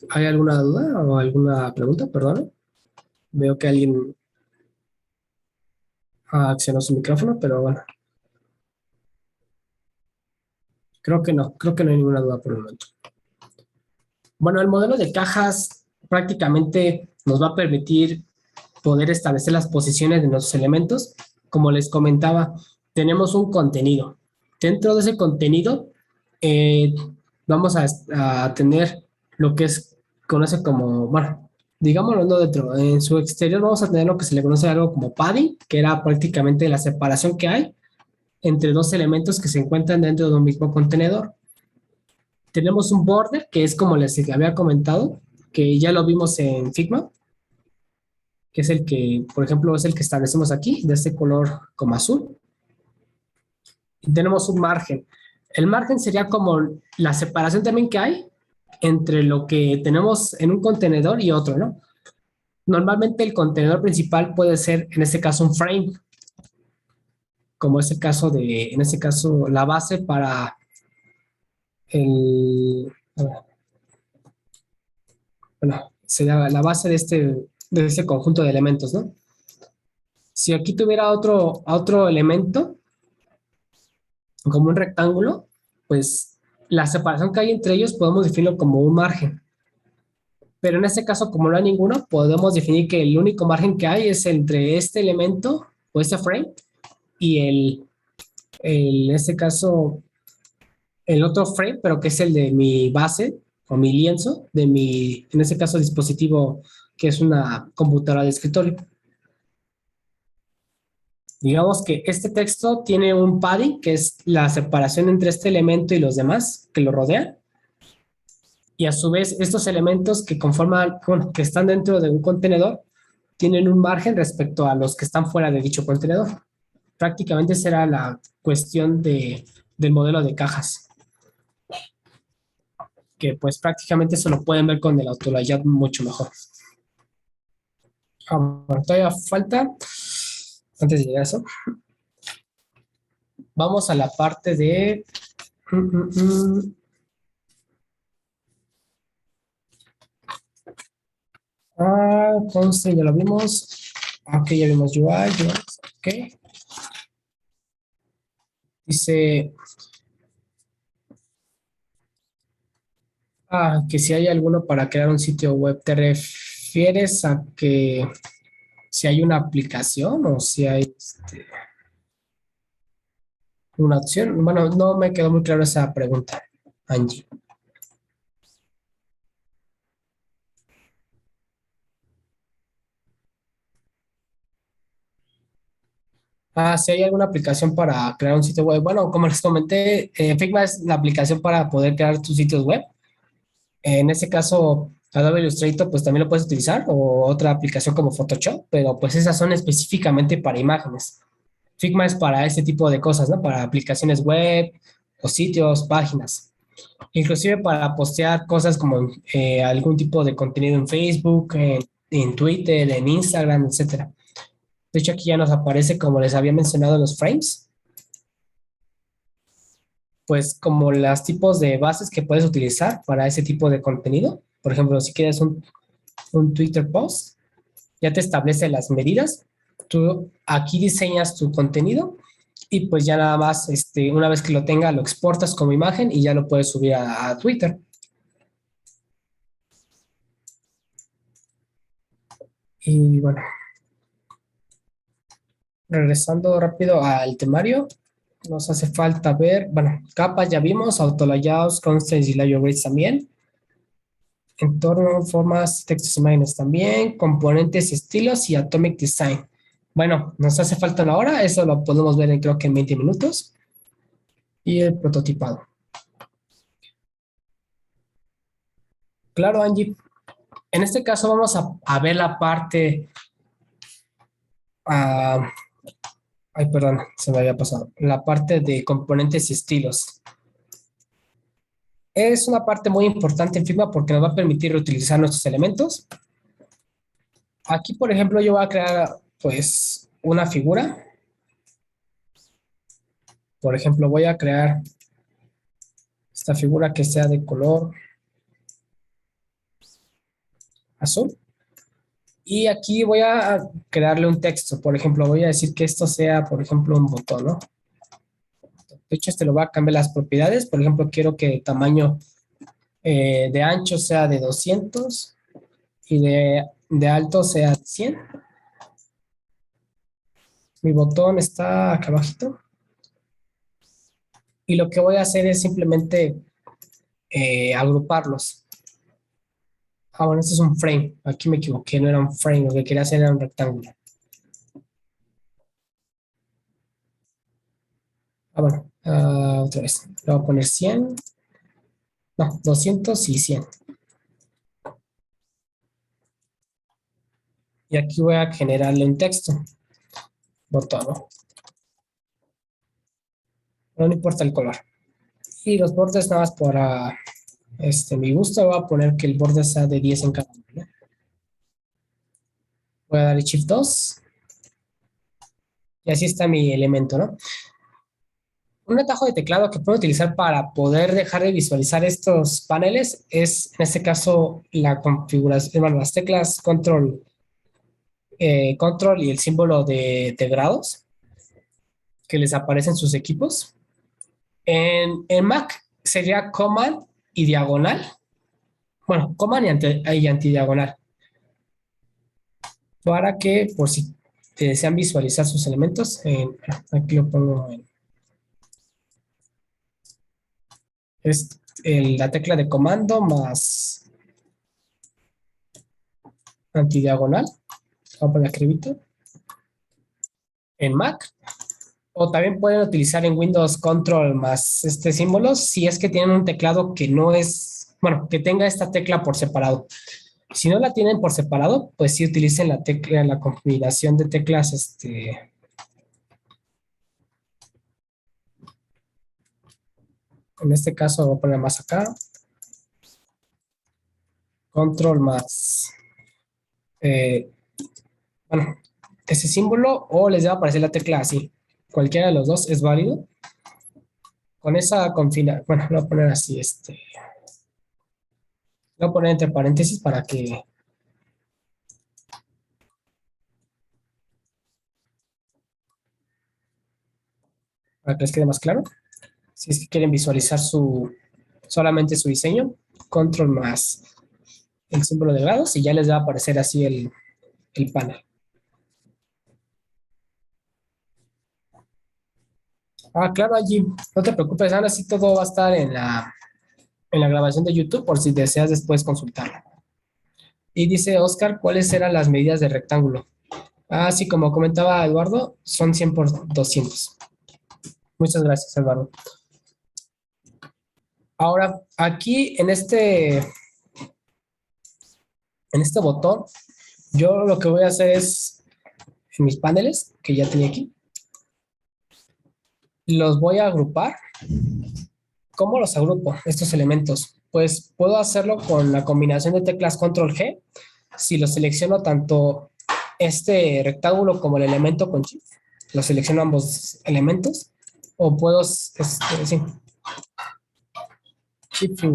¿hay alguna duda o alguna pregunta? Perdón. Veo que alguien accionó su micrófono, pero bueno, creo que no hay ninguna duda por el momento. Bueno, el modelo de cajas prácticamente nos va a permitir poder establecer las posiciones de nuestros elementos. Como les comentaba, tenemos un contenido. Dentro de ese contenido eh, vamos a tener lo que conoce como, bueno, digámoslo no dentro, en su exterior vamos a tener lo que se le conoce algo como padding, que era prácticamente la separación que hay entre dos elementos que se encuentran dentro de un mismo contenedor. Tenemos un border, que es como les había comentado, que ya lo vimos en Figma, que es el que, por ejemplo, es el que establecemos aquí, de este color como azul. Y tenemos un margen. El margen sería como la separación también que hay entre lo que tenemos en un contenedor y otro, ¿no? Normalmente el contenedor principal puede ser, en este caso, un frame, como es el caso en este caso, la base para el, bueno, sería la base de este conjunto de elementos, ¿no? Si aquí tuviera otro elemento, como un rectángulo, pues la separación que hay entre ellos podemos definirlo como un margen. Pero en este caso, como no hay ninguno, podemos definir que el único margen que hay es entre este elemento o este frame y en este caso, el otro frame, pero que es el de mi base o mi lienzo, en este caso, dispositivo que es una computadora de escritorio. Digamos que este texto tiene un padding, que es la separación entre este elemento y los demás que lo rodean. Y a su vez, estos elementos que conforman, bueno, que están dentro de un contenedor, tienen un margen respecto a los que están fuera de dicho contenedor. Prácticamente será la cuestión del modelo de cajas, que pues prácticamente se lo pueden ver con el AutoLayout mucho mejor. Bueno, todavía falta, antes de llegar a eso, vamos a la parte de... entonces ya lo vimos. Ok, ya vimos UI, ok. Dice que si hay alguno para crear un sitio web, ¿te refieres a que si hay una aplicación o si hay una opción? Bueno, no me quedó muy claro esa pregunta, Angie. Si hay alguna aplicación para crear un sitio web. Bueno, como les comenté, Figma es la aplicación para poder crear tus sitios web. En este caso, Adobe Illustrator, pues también lo puedes utilizar, o otra aplicación como Photoshop, pero pues esas son específicamente para imágenes. Figma es para este tipo de cosas, ¿no? Para aplicaciones web o sitios, páginas. Inclusive para postear cosas como algún tipo de contenido en Facebook, en Twitter, en Instagram, etcétera. De hecho, aquí ya nos aparece, como les había mencionado, los frames, pues como los tipos de bases que puedes utilizar para ese tipo de contenido. Por ejemplo, si quieres un Twitter post, ya te establece las medidas. Tú aquí diseñas tu contenido y pues ya nada más, una vez que lo tenga, lo exportas como imagen y ya lo puedes subir a Twitter. Y bueno, regresando rápido al temario, nos hace falta ver, bueno, capas ya vimos, autolayouts, constraints y layout grids también. Entorno, formas, textos, imágenes también, componentes, estilos y atomic design. Bueno, nos hace falta una hora, eso lo podemos ver creo que en 20 minutos. Y el prototipado. Claro, Angie. En este caso vamos a ver la parte... ah, ay, perdón, se me había pasado. La parte de componentes y estilos. Es una parte muy importante en Figma porque nos va a permitir reutilizar nuestros elementos. Aquí, por ejemplo, yo voy a crear, pues, una figura. Por ejemplo, voy a crear esta figura que sea de color azul. Y aquí voy a crearle un texto. Por ejemplo, voy a decir que esto sea, por ejemplo, un botón, ¿no? De hecho, lo voy a cambiar las propiedades. Por ejemplo, quiero que el tamaño de ancho sea de 200 y de alto sea 100. Mi botón está acá abajito. Y lo que voy a hacer es simplemente agruparlos. Bueno, este es un frame. Aquí me equivoqué, no era un frame. Lo que quería hacer era un rectángulo. Bueno, otra vez. Le voy a poner 100. No, 200 y 100. Y aquí voy a generarle un texto. Botón, ¿no? No importa el color. Y los bordes nada más para mi gusto. Voy a poner que el borde sea de 10 en cada uno, ¿no? Voy a darle Shift 2. Y así está mi elemento, ¿no? Un atajo de teclado que puedo utilizar para poder dejar de visualizar estos paneles es, en este caso, la configuración, bueno, las teclas control y el símbolo de grados que les aparecen en sus equipos. En Mac sería Command y diagonal. Bueno, Command y antidiagonal. Para que, por si desean visualizar sus elementos, aquí lo pongo es la tecla de comando más antidiagonal. Vamos a poner escribito. En Mac. O también pueden utilizar en Windows Control más este símbolo si es que tienen un teclado que no es, bueno, que tenga esta tecla por separado. Si no la tienen por separado, pues sí utilicen la tecla, la combinación de teclas, en este caso voy a poner más acá. Control más, bueno, ese símbolo, o les va a aparecer la tecla así. Cualquiera de los dos es válido. Con esa confina, bueno, lo voy a poner así, lo voy a poner entre paréntesis para que les quede más claro. Si es que quieren visualizar solamente su diseño, control más el símbolo de grados y ya les va a aparecer así el panel. Claro, allí, no te preocupes, ahora sí todo va a estar en la grabación de YouTube por si deseas después consultarla. Y dice Oscar, ¿cuáles eran las medidas del rectángulo? Sí, como comentaba Eduardo, son 100 por 200. Muchas gracias, Eduardo. Ahora, aquí en este botón, yo lo que voy a hacer es, en mis paneles, que ya tenía aquí, los voy a agrupar. ¿Cómo los agrupo, estos elementos? Pues puedo hacerlo con la combinación de teclas Control G. Si lo selecciono tanto este rectángulo como el elemento con Shift, lo selecciono ambos elementos. O puedo, sí, Shift y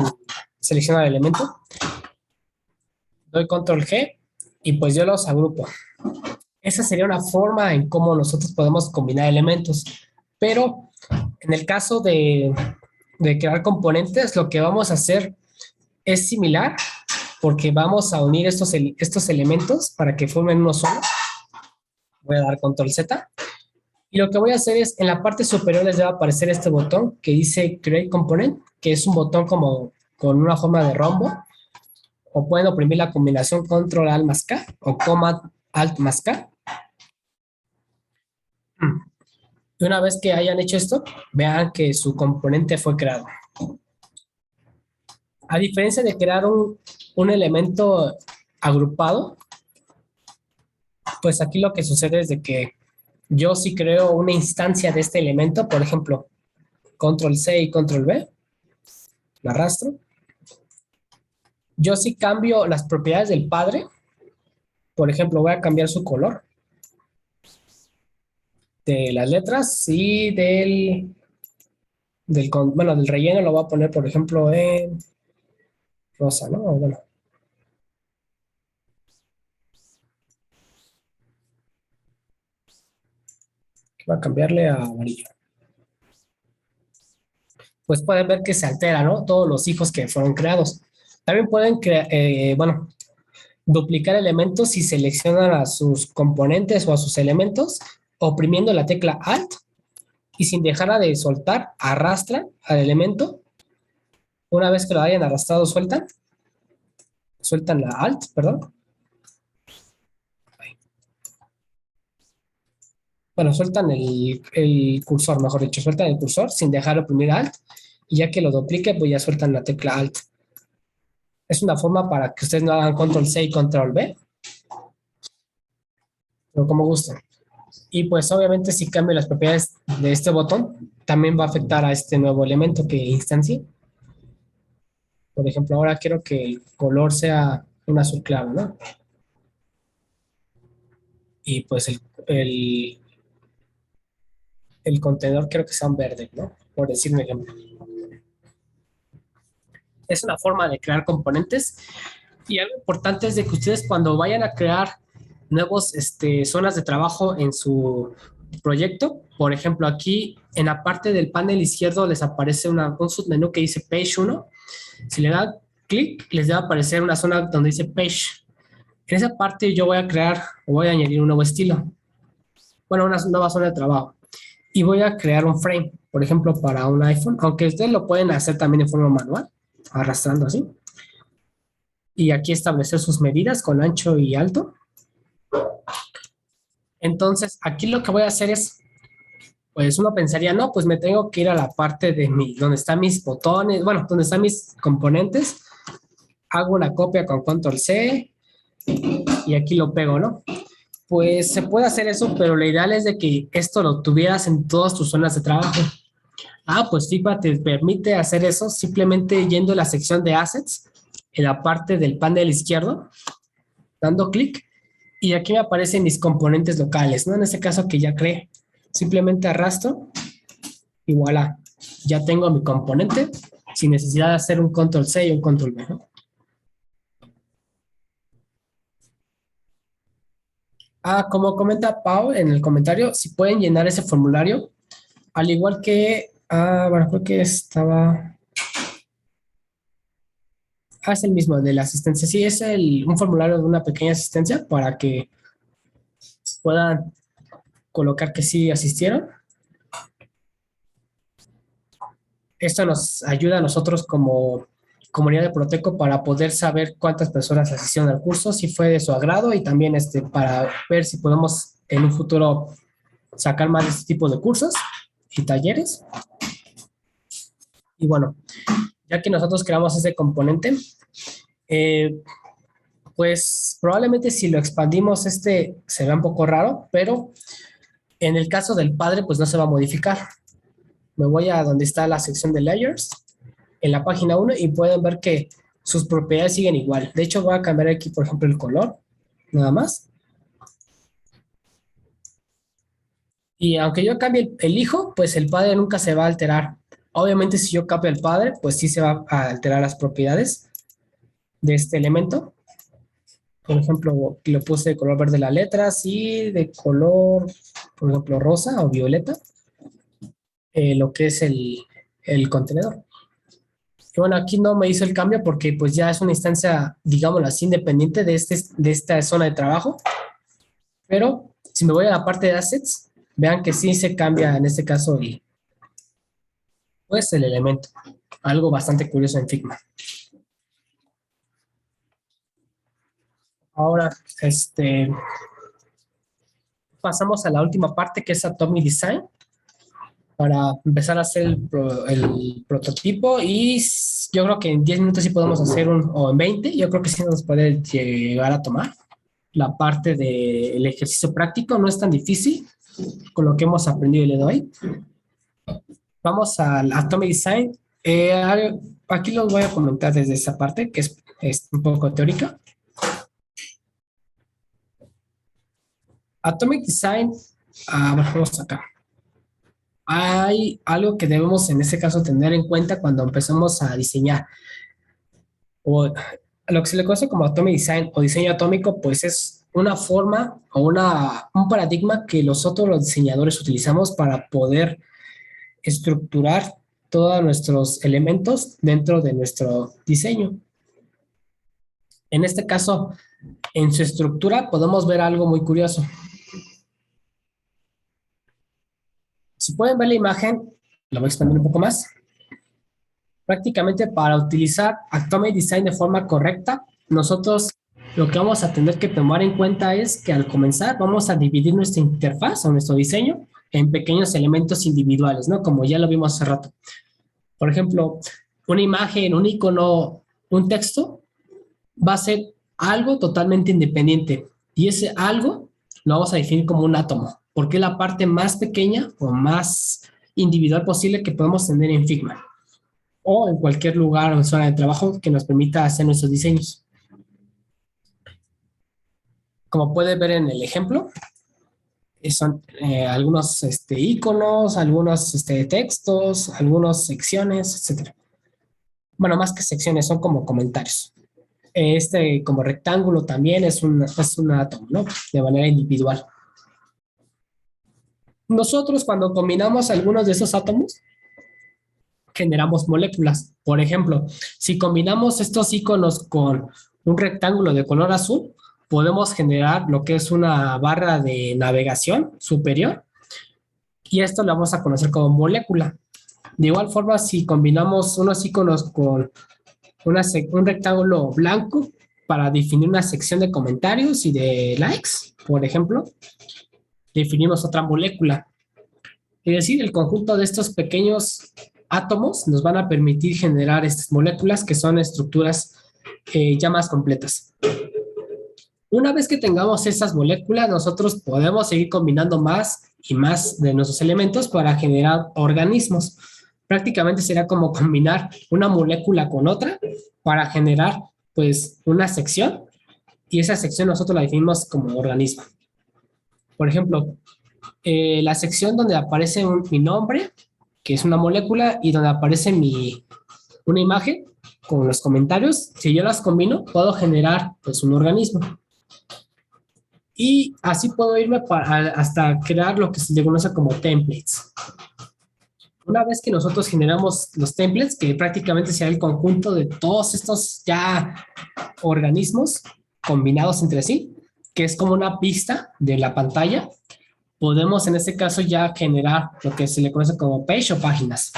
seleccionar el elemento. Doy Control G y pues yo los agrupo. Esa sería una forma en cómo nosotros podemos combinar elementos. Pero en el caso de crear componentes, lo que vamos a hacer es similar porque vamos a unir estos elementos para que formen uno solo. Voy a dar Control Z. Y lo que voy a hacer es, en la parte superior les va a aparecer este botón que dice Create Component, que es un botón como con una forma de rombo. O pueden oprimir la combinación Control Alt más K o Command Alt más K. Y una vez que hayan hecho esto, vean que su componente fue creado. A diferencia de crear un elemento agrupado, pues aquí lo que sucede es de que yo sí creo una instancia de este elemento, por ejemplo, Control C y Control V, lo arrastro. Yo sí cambio las propiedades del padre, por ejemplo, voy a cambiar su color de las letras y del relleno lo voy a poner, por ejemplo, en rosa, ¿no? O bueno, voy a cambiarle a amarillo. Pues pueden ver que se altera, ¿no? Todos los hijos que fueron creados. También pueden duplicar elementos si seleccionan a sus componentes o a sus elementos, oprimiendo la tecla Alt y sin dejar de soltar, arrastran al elemento. Una vez que lo hayan arrastrado, sueltan la Alt, perdón. Bueno, sueltan el cursor, mejor dicho, sueltan el cursor sin dejar de oprimir Alt y ya que lo duplique, pues ya sueltan la tecla Alt. Es una forma para que ustedes no hagan Control C y Control V, pero como gusten. Y pues obviamente si cambio las propiedades de este botón, también va a afectar a este nuevo elemento que instancié. Por ejemplo, ahora quiero que el color sea un azul claro, ¿no? Y pues el contenedor quiero que sea un verde, ¿no? Por decir un ejemplo. Es una forma de crear componentes. Y algo importante es de que ustedes cuando vayan a crear nuevos zonas de trabajo en su proyecto, por ejemplo, aquí en la parte del panel izquierdo les aparece un submenú que dice Page 1. Si le dan clic, les va a aparecer una zona donde dice Page. En esa parte yo voy a crear o voy a añadir un nuevo estilo. Bueno, una nueva zona de trabajo. Y voy a crear un frame, por ejemplo, para un iPhone, aunque ustedes lo pueden hacer también de forma manual, arrastrando así. Y aquí establecer sus medidas con ancho y alto. Entonces, aquí lo que voy a hacer es, pues uno pensaría, no, pues me tengo que ir a la parte de donde están mis botones, bueno, donde están mis componentes, hago una copia con Control C y aquí lo pego, ¿no? Pues se puede hacer eso, pero lo ideal es de que esto lo tuvieras en todas tus zonas de trabajo. Pues Figma te permite hacer eso simplemente yendo a la sección de Assets, en la parte del panel izquierdo, dando clic, y aquí me aparecen mis componentes locales, ¿no? En este caso que ya creé. Simplemente arrastro y voilà, ya tengo mi componente sin necesidad de hacer un Control C y un Control V, ¿no? Como comenta Pau en el comentario, si pueden llenar ese formulario, al igual que, bueno, creo que estaba, es el mismo de la asistencia, sí, es un formulario de una pequeña asistencia para que puedan colocar que sí asistieron. Esto nos ayuda a nosotros como comunidad de Proteco para poder saber cuántas personas asistieron al curso, si fue de su agrado y también para ver si podemos en un futuro sacar más de este tipo de cursos y talleres. Y bueno, ya que nosotros creamos ese componente, pues probablemente si lo expandimos se vea un poco raro, pero en el caso del padre pues no se va a modificar. Me voy a donde está la sección de layers en la página 1 y pueden ver que sus propiedades siguen igual. De hecho voy a cambiar aquí por ejemplo el color, nada más. Y aunque yo cambie el hijo, pues el padre nunca se va a alterar. Obviamente si yo cambio el padre, pues sí se va a alterar las propiedades de este elemento. Por ejemplo, lo puse de color verde las letras y de color, por ejemplo, rosa o violeta, lo que es el contenedor. Y bueno, aquí no me hizo el cambio porque pues ya es una instancia, digámoslo así, independiente de esta zona de trabajo. Pero si me voy a la parte de assets, vean que sí se cambia en este caso pues el elemento. Algo bastante curioso en Figma. Ahora, pasamos a la última parte que es Atomic Design para empezar a hacer el prototipo y yo creo que en 10 minutos sí podemos hacer o en 20, yo creo que sí nos puede llegar a tomar. La parte del ejercicio práctico no es tan difícil con lo que hemos aprendido el día de hoy. Vamos al Atomic Design. Aquí los voy a comentar desde esa parte que es un poco teórica. Atomic Design, vamos acá. Hay algo que debemos en este caso tener en cuenta cuando empezamos a diseñar. O lo que se le conoce como Atomic Design o diseño atómico, pues es una forma o un paradigma que nosotros los diseñadores utilizamos para poder estructurar todos nuestros elementos dentro de nuestro diseño. En este caso, en su estructura podemos ver algo muy curioso. Si pueden ver la imagen, la voy a expandir un poco más. Prácticamente para utilizar Atomic Design de forma correcta, nosotros lo que vamos a tener que tomar en cuenta es que al comenzar vamos a dividir nuestra interfaz o nuestro diseño en pequeños elementos individuales, ¿no? Como ya lo vimos hace rato. Por ejemplo, una imagen, un icono, un texto va a ser algo totalmente independiente y ese algo lo vamos a definir como un átomo, porque es la parte más pequeña o más individual posible que podemos tener en Figma o en cualquier lugar o zona de trabajo que nos permita hacer nuestros diseños. Como puede ver en el ejemplo, son algunos iconos, algunos textos, algunas secciones, etc. Bueno, más que secciones, son como comentarios. Como rectángulo también es un átomo, ¿no? De manera individual. Nosotros cuando combinamos algunos de esos átomos, generamos moléculas. Por ejemplo, si combinamos estos iconos con un rectángulo de color azul, podemos generar lo que es una barra de navegación superior y esto lo vamos a conocer como molécula. De igual forma, si combinamos unos iconos con un rectángulo blanco para definir una sección de comentarios y de likes, por ejemplo, definimos otra molécula. Es decir, el conjunto de estos pequeños átomos nos van a permitir generar estas moléculas que son estructuras ya más completas. Una vez que tengamos estas moléculas, nosotros podemos seguir combinando más y más de nuestros elementos para generar organismos. Prácticamente será como combinar una molécula con otra para generar pues una sección y esa sección nosotros la definimos como organismo. Por ejemplo, la sección donde aparece mi nombre, que es una molécula, y donde aparece una imagen con los comentarios, si yo las combino, puedo generar pues un organismo. Y así puedo irme hasta crear lo que se le conoce como templates. Una vez que nosotros generamos los templates, que prácticamente será el conjunto de todos estos ya organismos combinados entre sí, que es como una pista de la pantalla, podemos en este caso ya generar lo que se le conoce como page o páginas,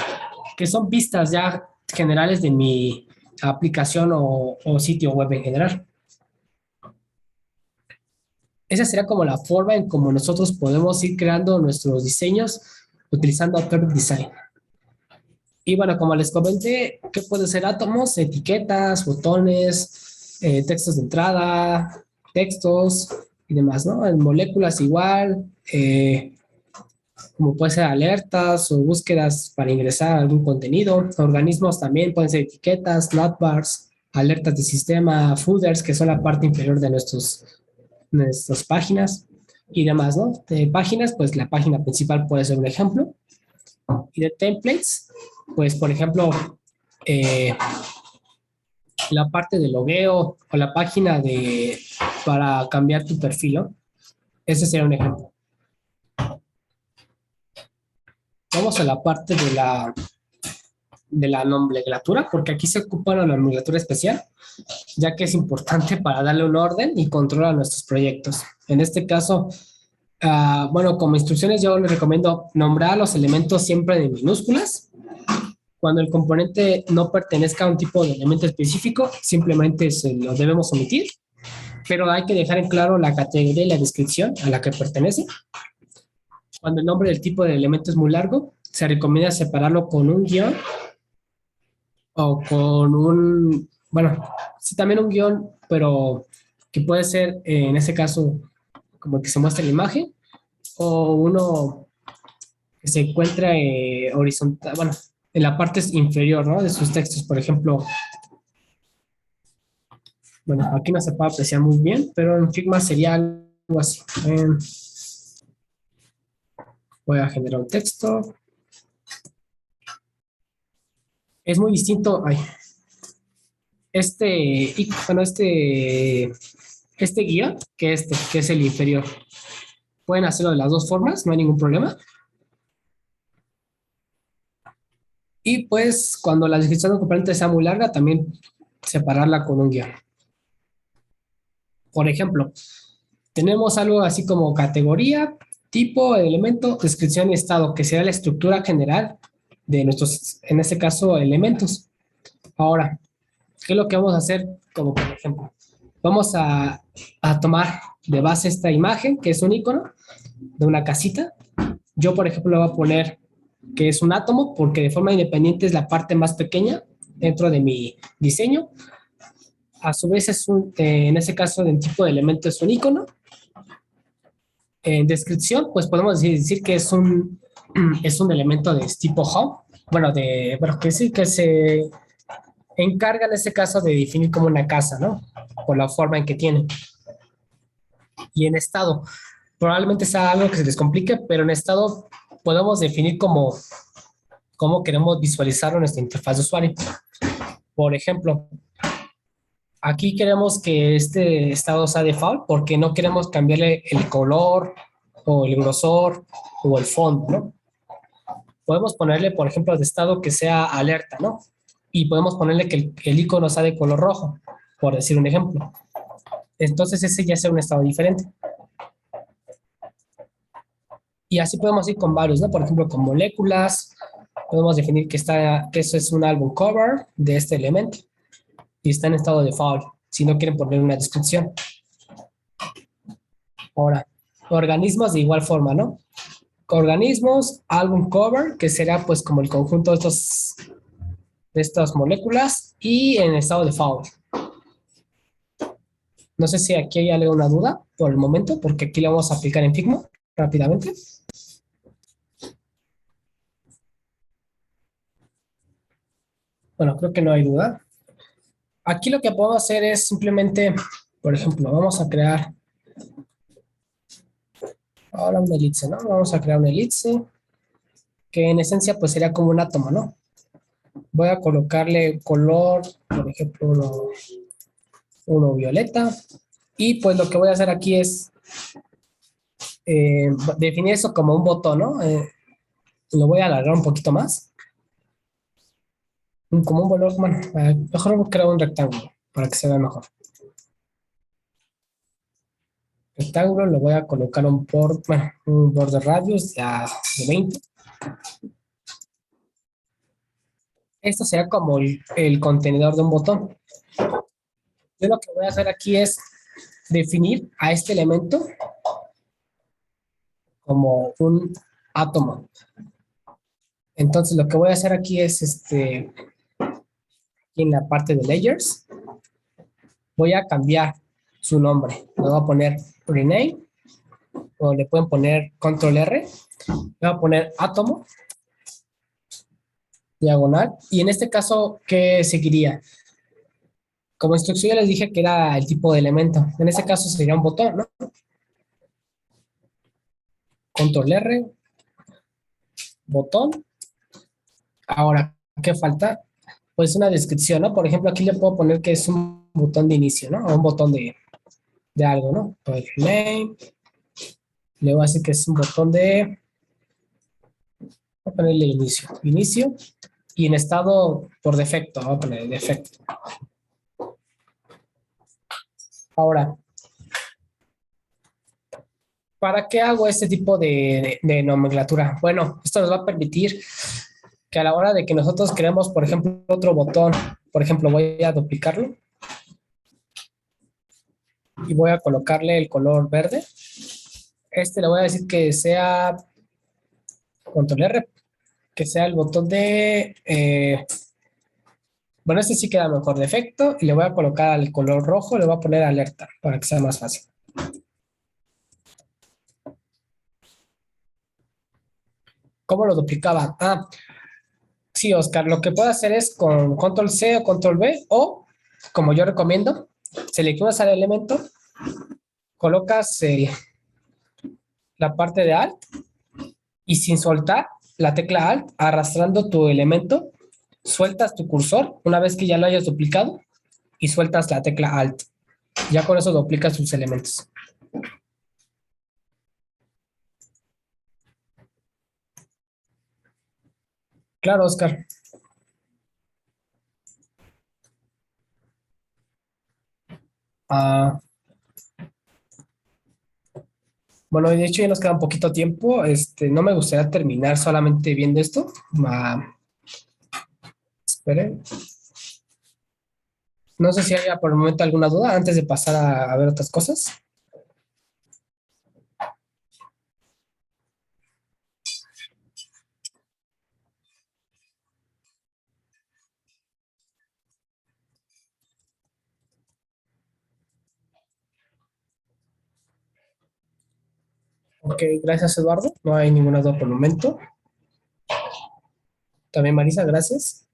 que son pistas ya generales de mi aplicación o sitio web en general. Esa sería como la forma en cómo nosotros podemos ir creando nuestros diseños utilizando Perfect Design. Y bueno, como les comenté, ¿qué puede ser átomos? Etiquetas, botones, textos de entrada, textos y demás, ¿no? En moléculas igual, como puede ser alertas o búsquedas para ingresar algún contenido. Organismos también pueden ser etiquetas, navbars, alertas de sistema, footers, que son la parte inferior de nuestras páginas y demás, ¿no? De páginas, pues la página principal puede ser un ejemplo. Y de templates, pues por ejemplo, eh, la parte de logueo o la página para cambiar tu perfil, ¿no? Ese sería un ejemplo. Vamos a la parte de la nomenclatura, porque aquí se ocupa la nomenclatura especial, ya que es importante para darle un orden y control a nuestros proyectos. En este caso, bueno, como instrucciones yo les recomiendo nombrar los elementos siempre en minúsculas. Cuando el componente no pertenezca a un tipo de elemento específico, simplemente se lo debemos omitir, pero hay que dejar en claro la categoría y la descripción a la que pertenece. Cuando el nombre del tipo de elemento es muy largo, se recomienda separarlo con un guión o con bueno, sí, también un guión, pero que puede ser, en ese caso, como el que se muestra en la imagen, o uno que se encuentra horizontal, bueno, en la parte inferior, ¿no? De sus textos, por ejemplo. Bueno, aquí no se puede apreciar muy bien, pero en Figma sería algo así. Voy a generar un texto. Es muy distinto. Ay, bueno, este guía que que es el inferior. Pueden hacerlo de las dos formas, no hay ningún problema. Y pues cuando la descripción del componente sea muy larga, también separarla con un guión. Por ejemplo, tenemos algo así como categoría, tipo, elemento, descripción y estado, que será la estructura general de nuestros, en este caso, elementos. Ahora, ¿qué es lo que vamos a hacer? Como por ejemplo, vamos a tomar de base esta imagen, que es un icono de una casita. Yo, por ejemplo, le voy a poner que es un átomo, porque de forma independiente es la parte más pequeña dentro de mi diseño. A su vez, en ese caso, el tipo de elemento es un icono. En descripción, pues podemos decir que es un elemento de tipo home. Bueno, que sí, que se encarga en este caso de definir como una casa, ¿no? Por la forma en que tiene. Y en estado, probablemente sea algo que se les complique, pero en estado podemos definir cómo queremos visualizar nuestra interfaz de usuario. Por ejemplo, aquí queremos que este estado sea default porque no queremos cambiarle el color o el grosor o el fondo, ¿no? Podemos ponerle, por ejemplo, de estado que sea alerta, ¿no? Y podemos ponerle que el icono sea de color rojo, por decir un ejemplo. Entonces ese ya sea un estado diferente. Y así podemos ir con varios, ¿no? Por ejemplo, con moléculas, podemos definir que eso es un álbum cover de este elemento y está en estado default, si no quieren poner una descripción. Ahora, organismos de igual forma, ¿no? Organismos, álbum cover, que será pues como el conjunto de estas moléculas y en estado default. No sé si aquí hay alguna duda por el momento, porque aquí lo vamos a aplicar en Figma rápidamente. Bueno, creo que no hay duda. Aquí lo que puedo hacer es simplemente, por ejemplo, vamos a crear ahora una elipse, ¿no? Vamos a crear una elipse que en esencia pues sería como un átomo, ¿no? Voy a colocarle color, por ejemplo, uno violeta. Y pues lo que voy a hacer aquí es definir eso como un botón, ¿no? Lo voy a alargar un poquito más. Como un valor, bueno, mejor voy a crear un rectángulo para que se vea mejor. Rectángulo, le voy a colocar un borde radius de 20. Esto sería como el contenedor de un botón. Yo lo que voy a hacer aquí es definir a este elemento como un átomo. Entonces lo que voy a hacer aquí es aquí en la parte de layers, voy a cambiar su nombre. Le voy a poner rename o le pueden poner control R. Le voy a poner átomo, diagonal. Y en este caso, ¿qué seguiría? Como instrucción ya les dije que era el tipo de elemento. En este caso sería un botón, ¿no? Control R, botón. Ahora, ¿qué falta? Pues una descripción, ¿no? Por ejemplo, aquí le puedo poner que es un botón de inicio, ¿no? O un botón de algo, ¿no? Pues name. Le voy a decir que es un botón de... Voy a ponerle inicio. Inicio. Y en estado por defecto. Voy a poner defecto. Ahora, ¿para qué hago este tipo de nomenclatura? Bueno, esto nos va a permitir que a la hora de que nosotros creemos, por ejemplo, otro botón, por ejemplo, voy a duplicarlo y voy a colocarle el color verde. Le voy a decir que sea control R, que sea el botón de... bueno, este sí queda mejor de efecto y le voy a colocar al color rojo, le voy a poner alerta para que sea más fácil. ¿Cómo lo duplicaba? Ah, sí, Oscar, lo que puedo hacer es con control C o control V o, como yo recomiendo, seleccionas al elemento, colocas la parte de Alt y sin soltar la tecla Alt, arrastrando tu elemento, sueltas tu cursor una vez que ya lo hayas duplicado y sueltas la tecla Alt. Ya con eso duplicas tus elementos. Claro, Oscar. Ah, bueno, de hecho ya nos queda un poquito tiempo. No me gustaría terminar solamente viendo esto. Esperen. No sé si haya por el momento alguna duda antes de pasar a ver otras cosas. Ok, gracias Eduardo. No hay ninguna duda por el momento. También Marisa, gracias.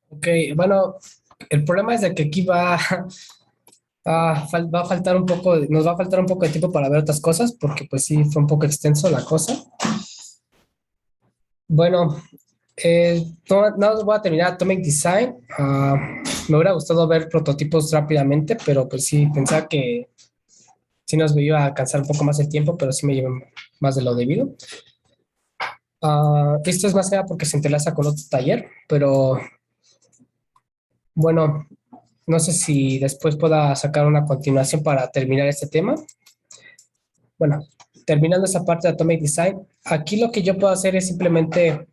Ok, bueno, el problema es de que aquí va a faltar un poco, nos va a faltar un poco de tiempo para ver otras cosas, porque pues sí, fue un poco extenso la cosa. Bueno, no voy a terminar Atomic Design. Me hubiera gustado ver prototipos rápidamente, pero pues sí, pensaba que sí nos iba a alcanzar un poco más el tiempo, pero sí me llevé más de lo debido. Esto es más que nada porque se entrelaza con otro taller, pero bueno, no sé si después pueda sacar una continuación para terminar este tema. Bueno, terminando esa parte de Atomic Design, aquí lo que yo puedo hacer es simplemente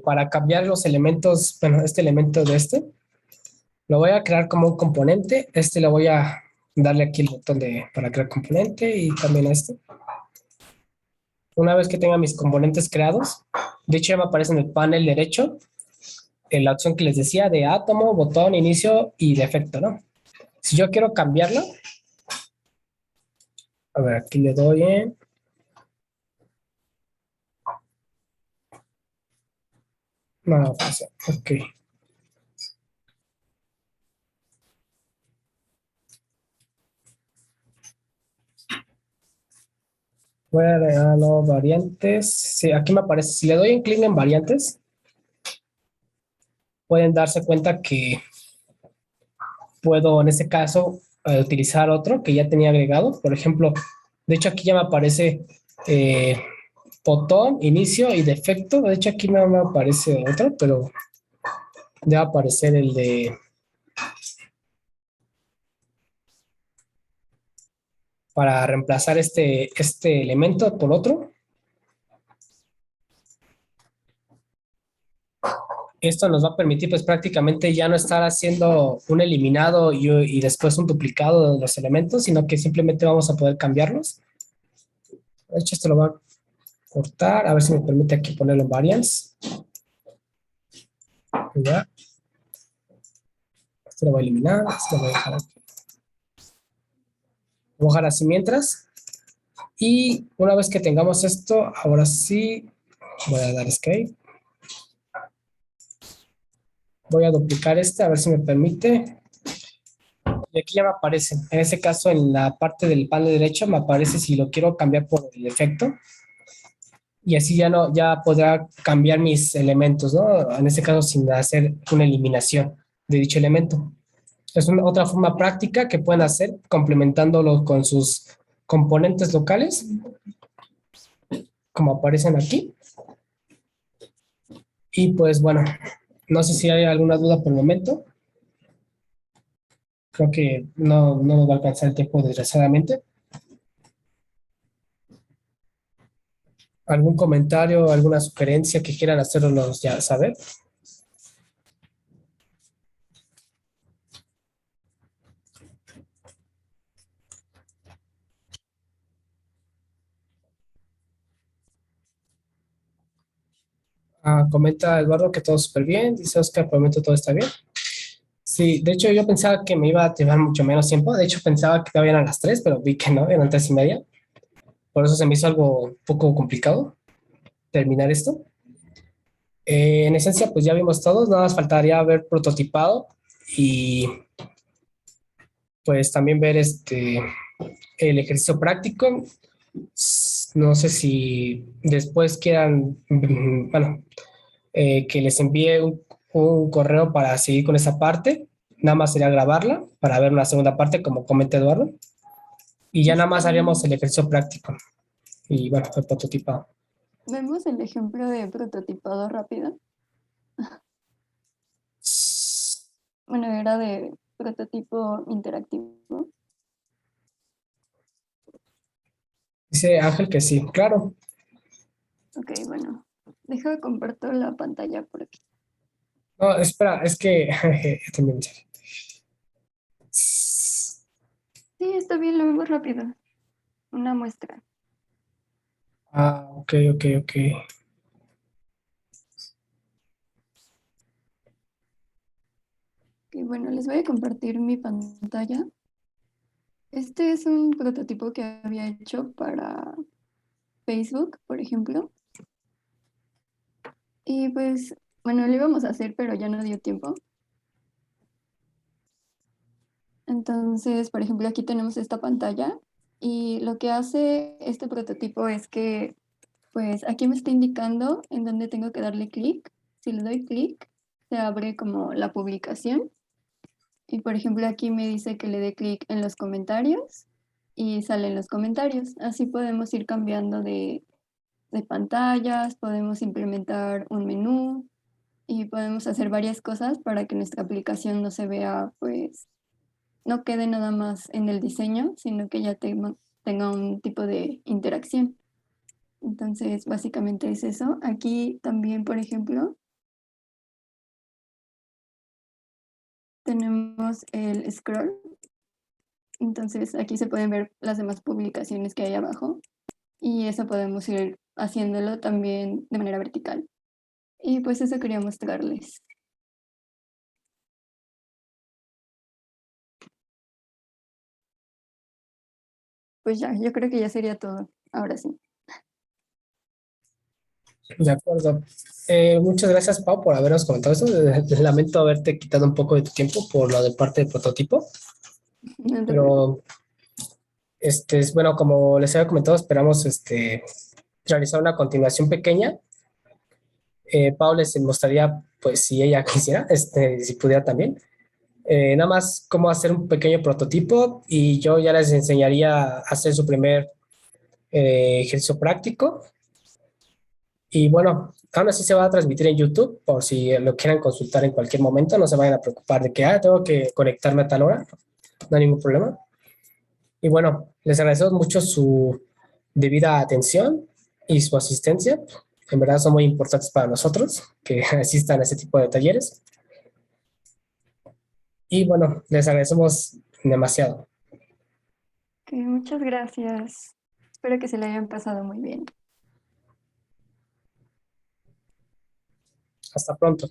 para cambiar los elementos, bueno, este elemento de lo voy a crear como un componente. Le voy a darle aquí el botón para crear componente y también a este. Una vez que tenga mis componentes creados, de hecho ya me aparece en el panel derecho en la opción que les decía de átomo, botón, inicio y defecto, ¿no? Si yo quiero cambiarlo, a ver, aquí le doy en... No, pues, ok. Voy a agregar los variantes. Sí, aquí me aparece. Si le doy en clic en variantes, pueden darse cuenta que puedo, en este caso, utilizar otro que ya tenía agregado. Por ejemplo, de hecho, aquí ya me aparece eh, botón, inicio y defecto. De hecho, aquí no me aparece otro, pero debe aparecer el de... para reemplazar este elemento por otro. Esto nos va a permitir pues prácticamente ya no estar haciendo un eliminado y después un duplicado de los elementos, sino que simplemente vamos a poder cambiarlos. De hecho, esto lo voy a cortar, a ver si me permite aquí ponerlo en variance. Ya. Esto lo voy a eliminar, esto lo voy a dejar aquí. Lo voy a dejar así mientras. Y una vez que tengamos esto, ahora sí, voy a dar escape. Voy a duplicar a ver si me permite. Y aquí ya me aparece. En ese caso, en la parte del panel derecho, me aparece si lo quiero cambiar por el efecto. Y así ya podrá cambiar mis elementos, ¿no? En este caso, sin hacer una eliminación de dicho elemento. Es otra forma práctica que pueden hacer complementándolo con sus componentes locales, como aparecen aquí. Y pues bueno, no sé si hay alguna duda por el momento. Creo que no nos va a alcanzar el tiempo, desgraciadamente. ¿Algún comentario, alguna sugerencia que quieran hacernos ya saber? Comenta Eduardo que todo súper bien. Dice Oscar, por el momento todo está bien. Sí, de hecho yo pensaba que me iba a llevar mucho menos tiempo. De hecho pensaba que todavía eran las 3, pero vi que no, eran 3:30. Por eso se me hizo algo un poco complicado terminar esto. En esencia, pues ya vimos todos, nada más faltaría ver prototipado y pues también ver el ejercicio práctico. No sé si después quieran, bueno, que les envíe un correo para seguir con esa parte. Nada más sería grabarla para ver una segunda parte, como comenta Eduardo. Y ya nada más haríamos el ejercicio práctico. Y bueno, el prototipado. Vemos el ejemplo de prototipado rápido. Bueno, era de prototipo interactivo. Dice Ángel que sí, claro. Ok, bueno. Deja comparto la pantalla por aquí. No, espera, es que también. Sí, está bien, lo vemos rápido. Una muestra. Ok, ok, ok. Y bueno, les voy a compartir mi pantalla. Este es un prototipo que había hecho para Facebook, por ejemplo. Y pues, bueno, lo íbamos a hacer, pero ya no dio tiempo. Entonces, por ejemplo, aquí tenemos esta pantalla y lo que hace este prototipo es que, pues aquí me está indicando en dónde tengo que darle clic. Si le doy clic, se abre como la publicación. Y por ejemplo, aquí me dice que le dé clic en los comentarios y salen los comentarios. Así podemos ir cambiando de pantallas, podemos implementar un menú y podemos hacer varias cosas para que nuestra aplicación no se vea, pues, no quede nada más en el diseño, sino que ya tenga un tipo de interacción. Entonces, básicamente es eso. Aquí también, por ejemplo, tenemos el scroll. Entonces, aquí se pueden ver las demás publicaciones que hay abajo y eso podemos ir haciéndolo también de manera vertical. Y pues eso quería mostrarles. Pues ya, yo creo que ya sería todo. Ahora sí. De acuerdo. Muchas gracias, Pau, por habernos comentado esto. Lamento haberte quitado un poco de tu tiempo por lo de parte del prototipo, No te preocupes. pero bueno, como les había comentado, esperamos realizar una continuación pequeña. Pau les mostraría, pues, si ella quisiera, si pudiera también, nada más cómo hacer un pequeño prototipo y yo ya les enseñaría a hacer su primer ejercicio práctico. Y bueno, aún así se va a transmitir en YouTube por si lo quieran consultar en cualquier momento. No se vayan a preocupar de que tengo que conectarme a tal hora. No hay ningún problema. Y bueno, les agradecemos mucho su debida atención y su asistencia. En verdad son muy importantes para nosotros que asistan a este tipo de talleres. Y bueno, les agradecemos demasiado. Ok, muchas gracias. Espero que se le hayan pasado muy bien. Hasta pronto.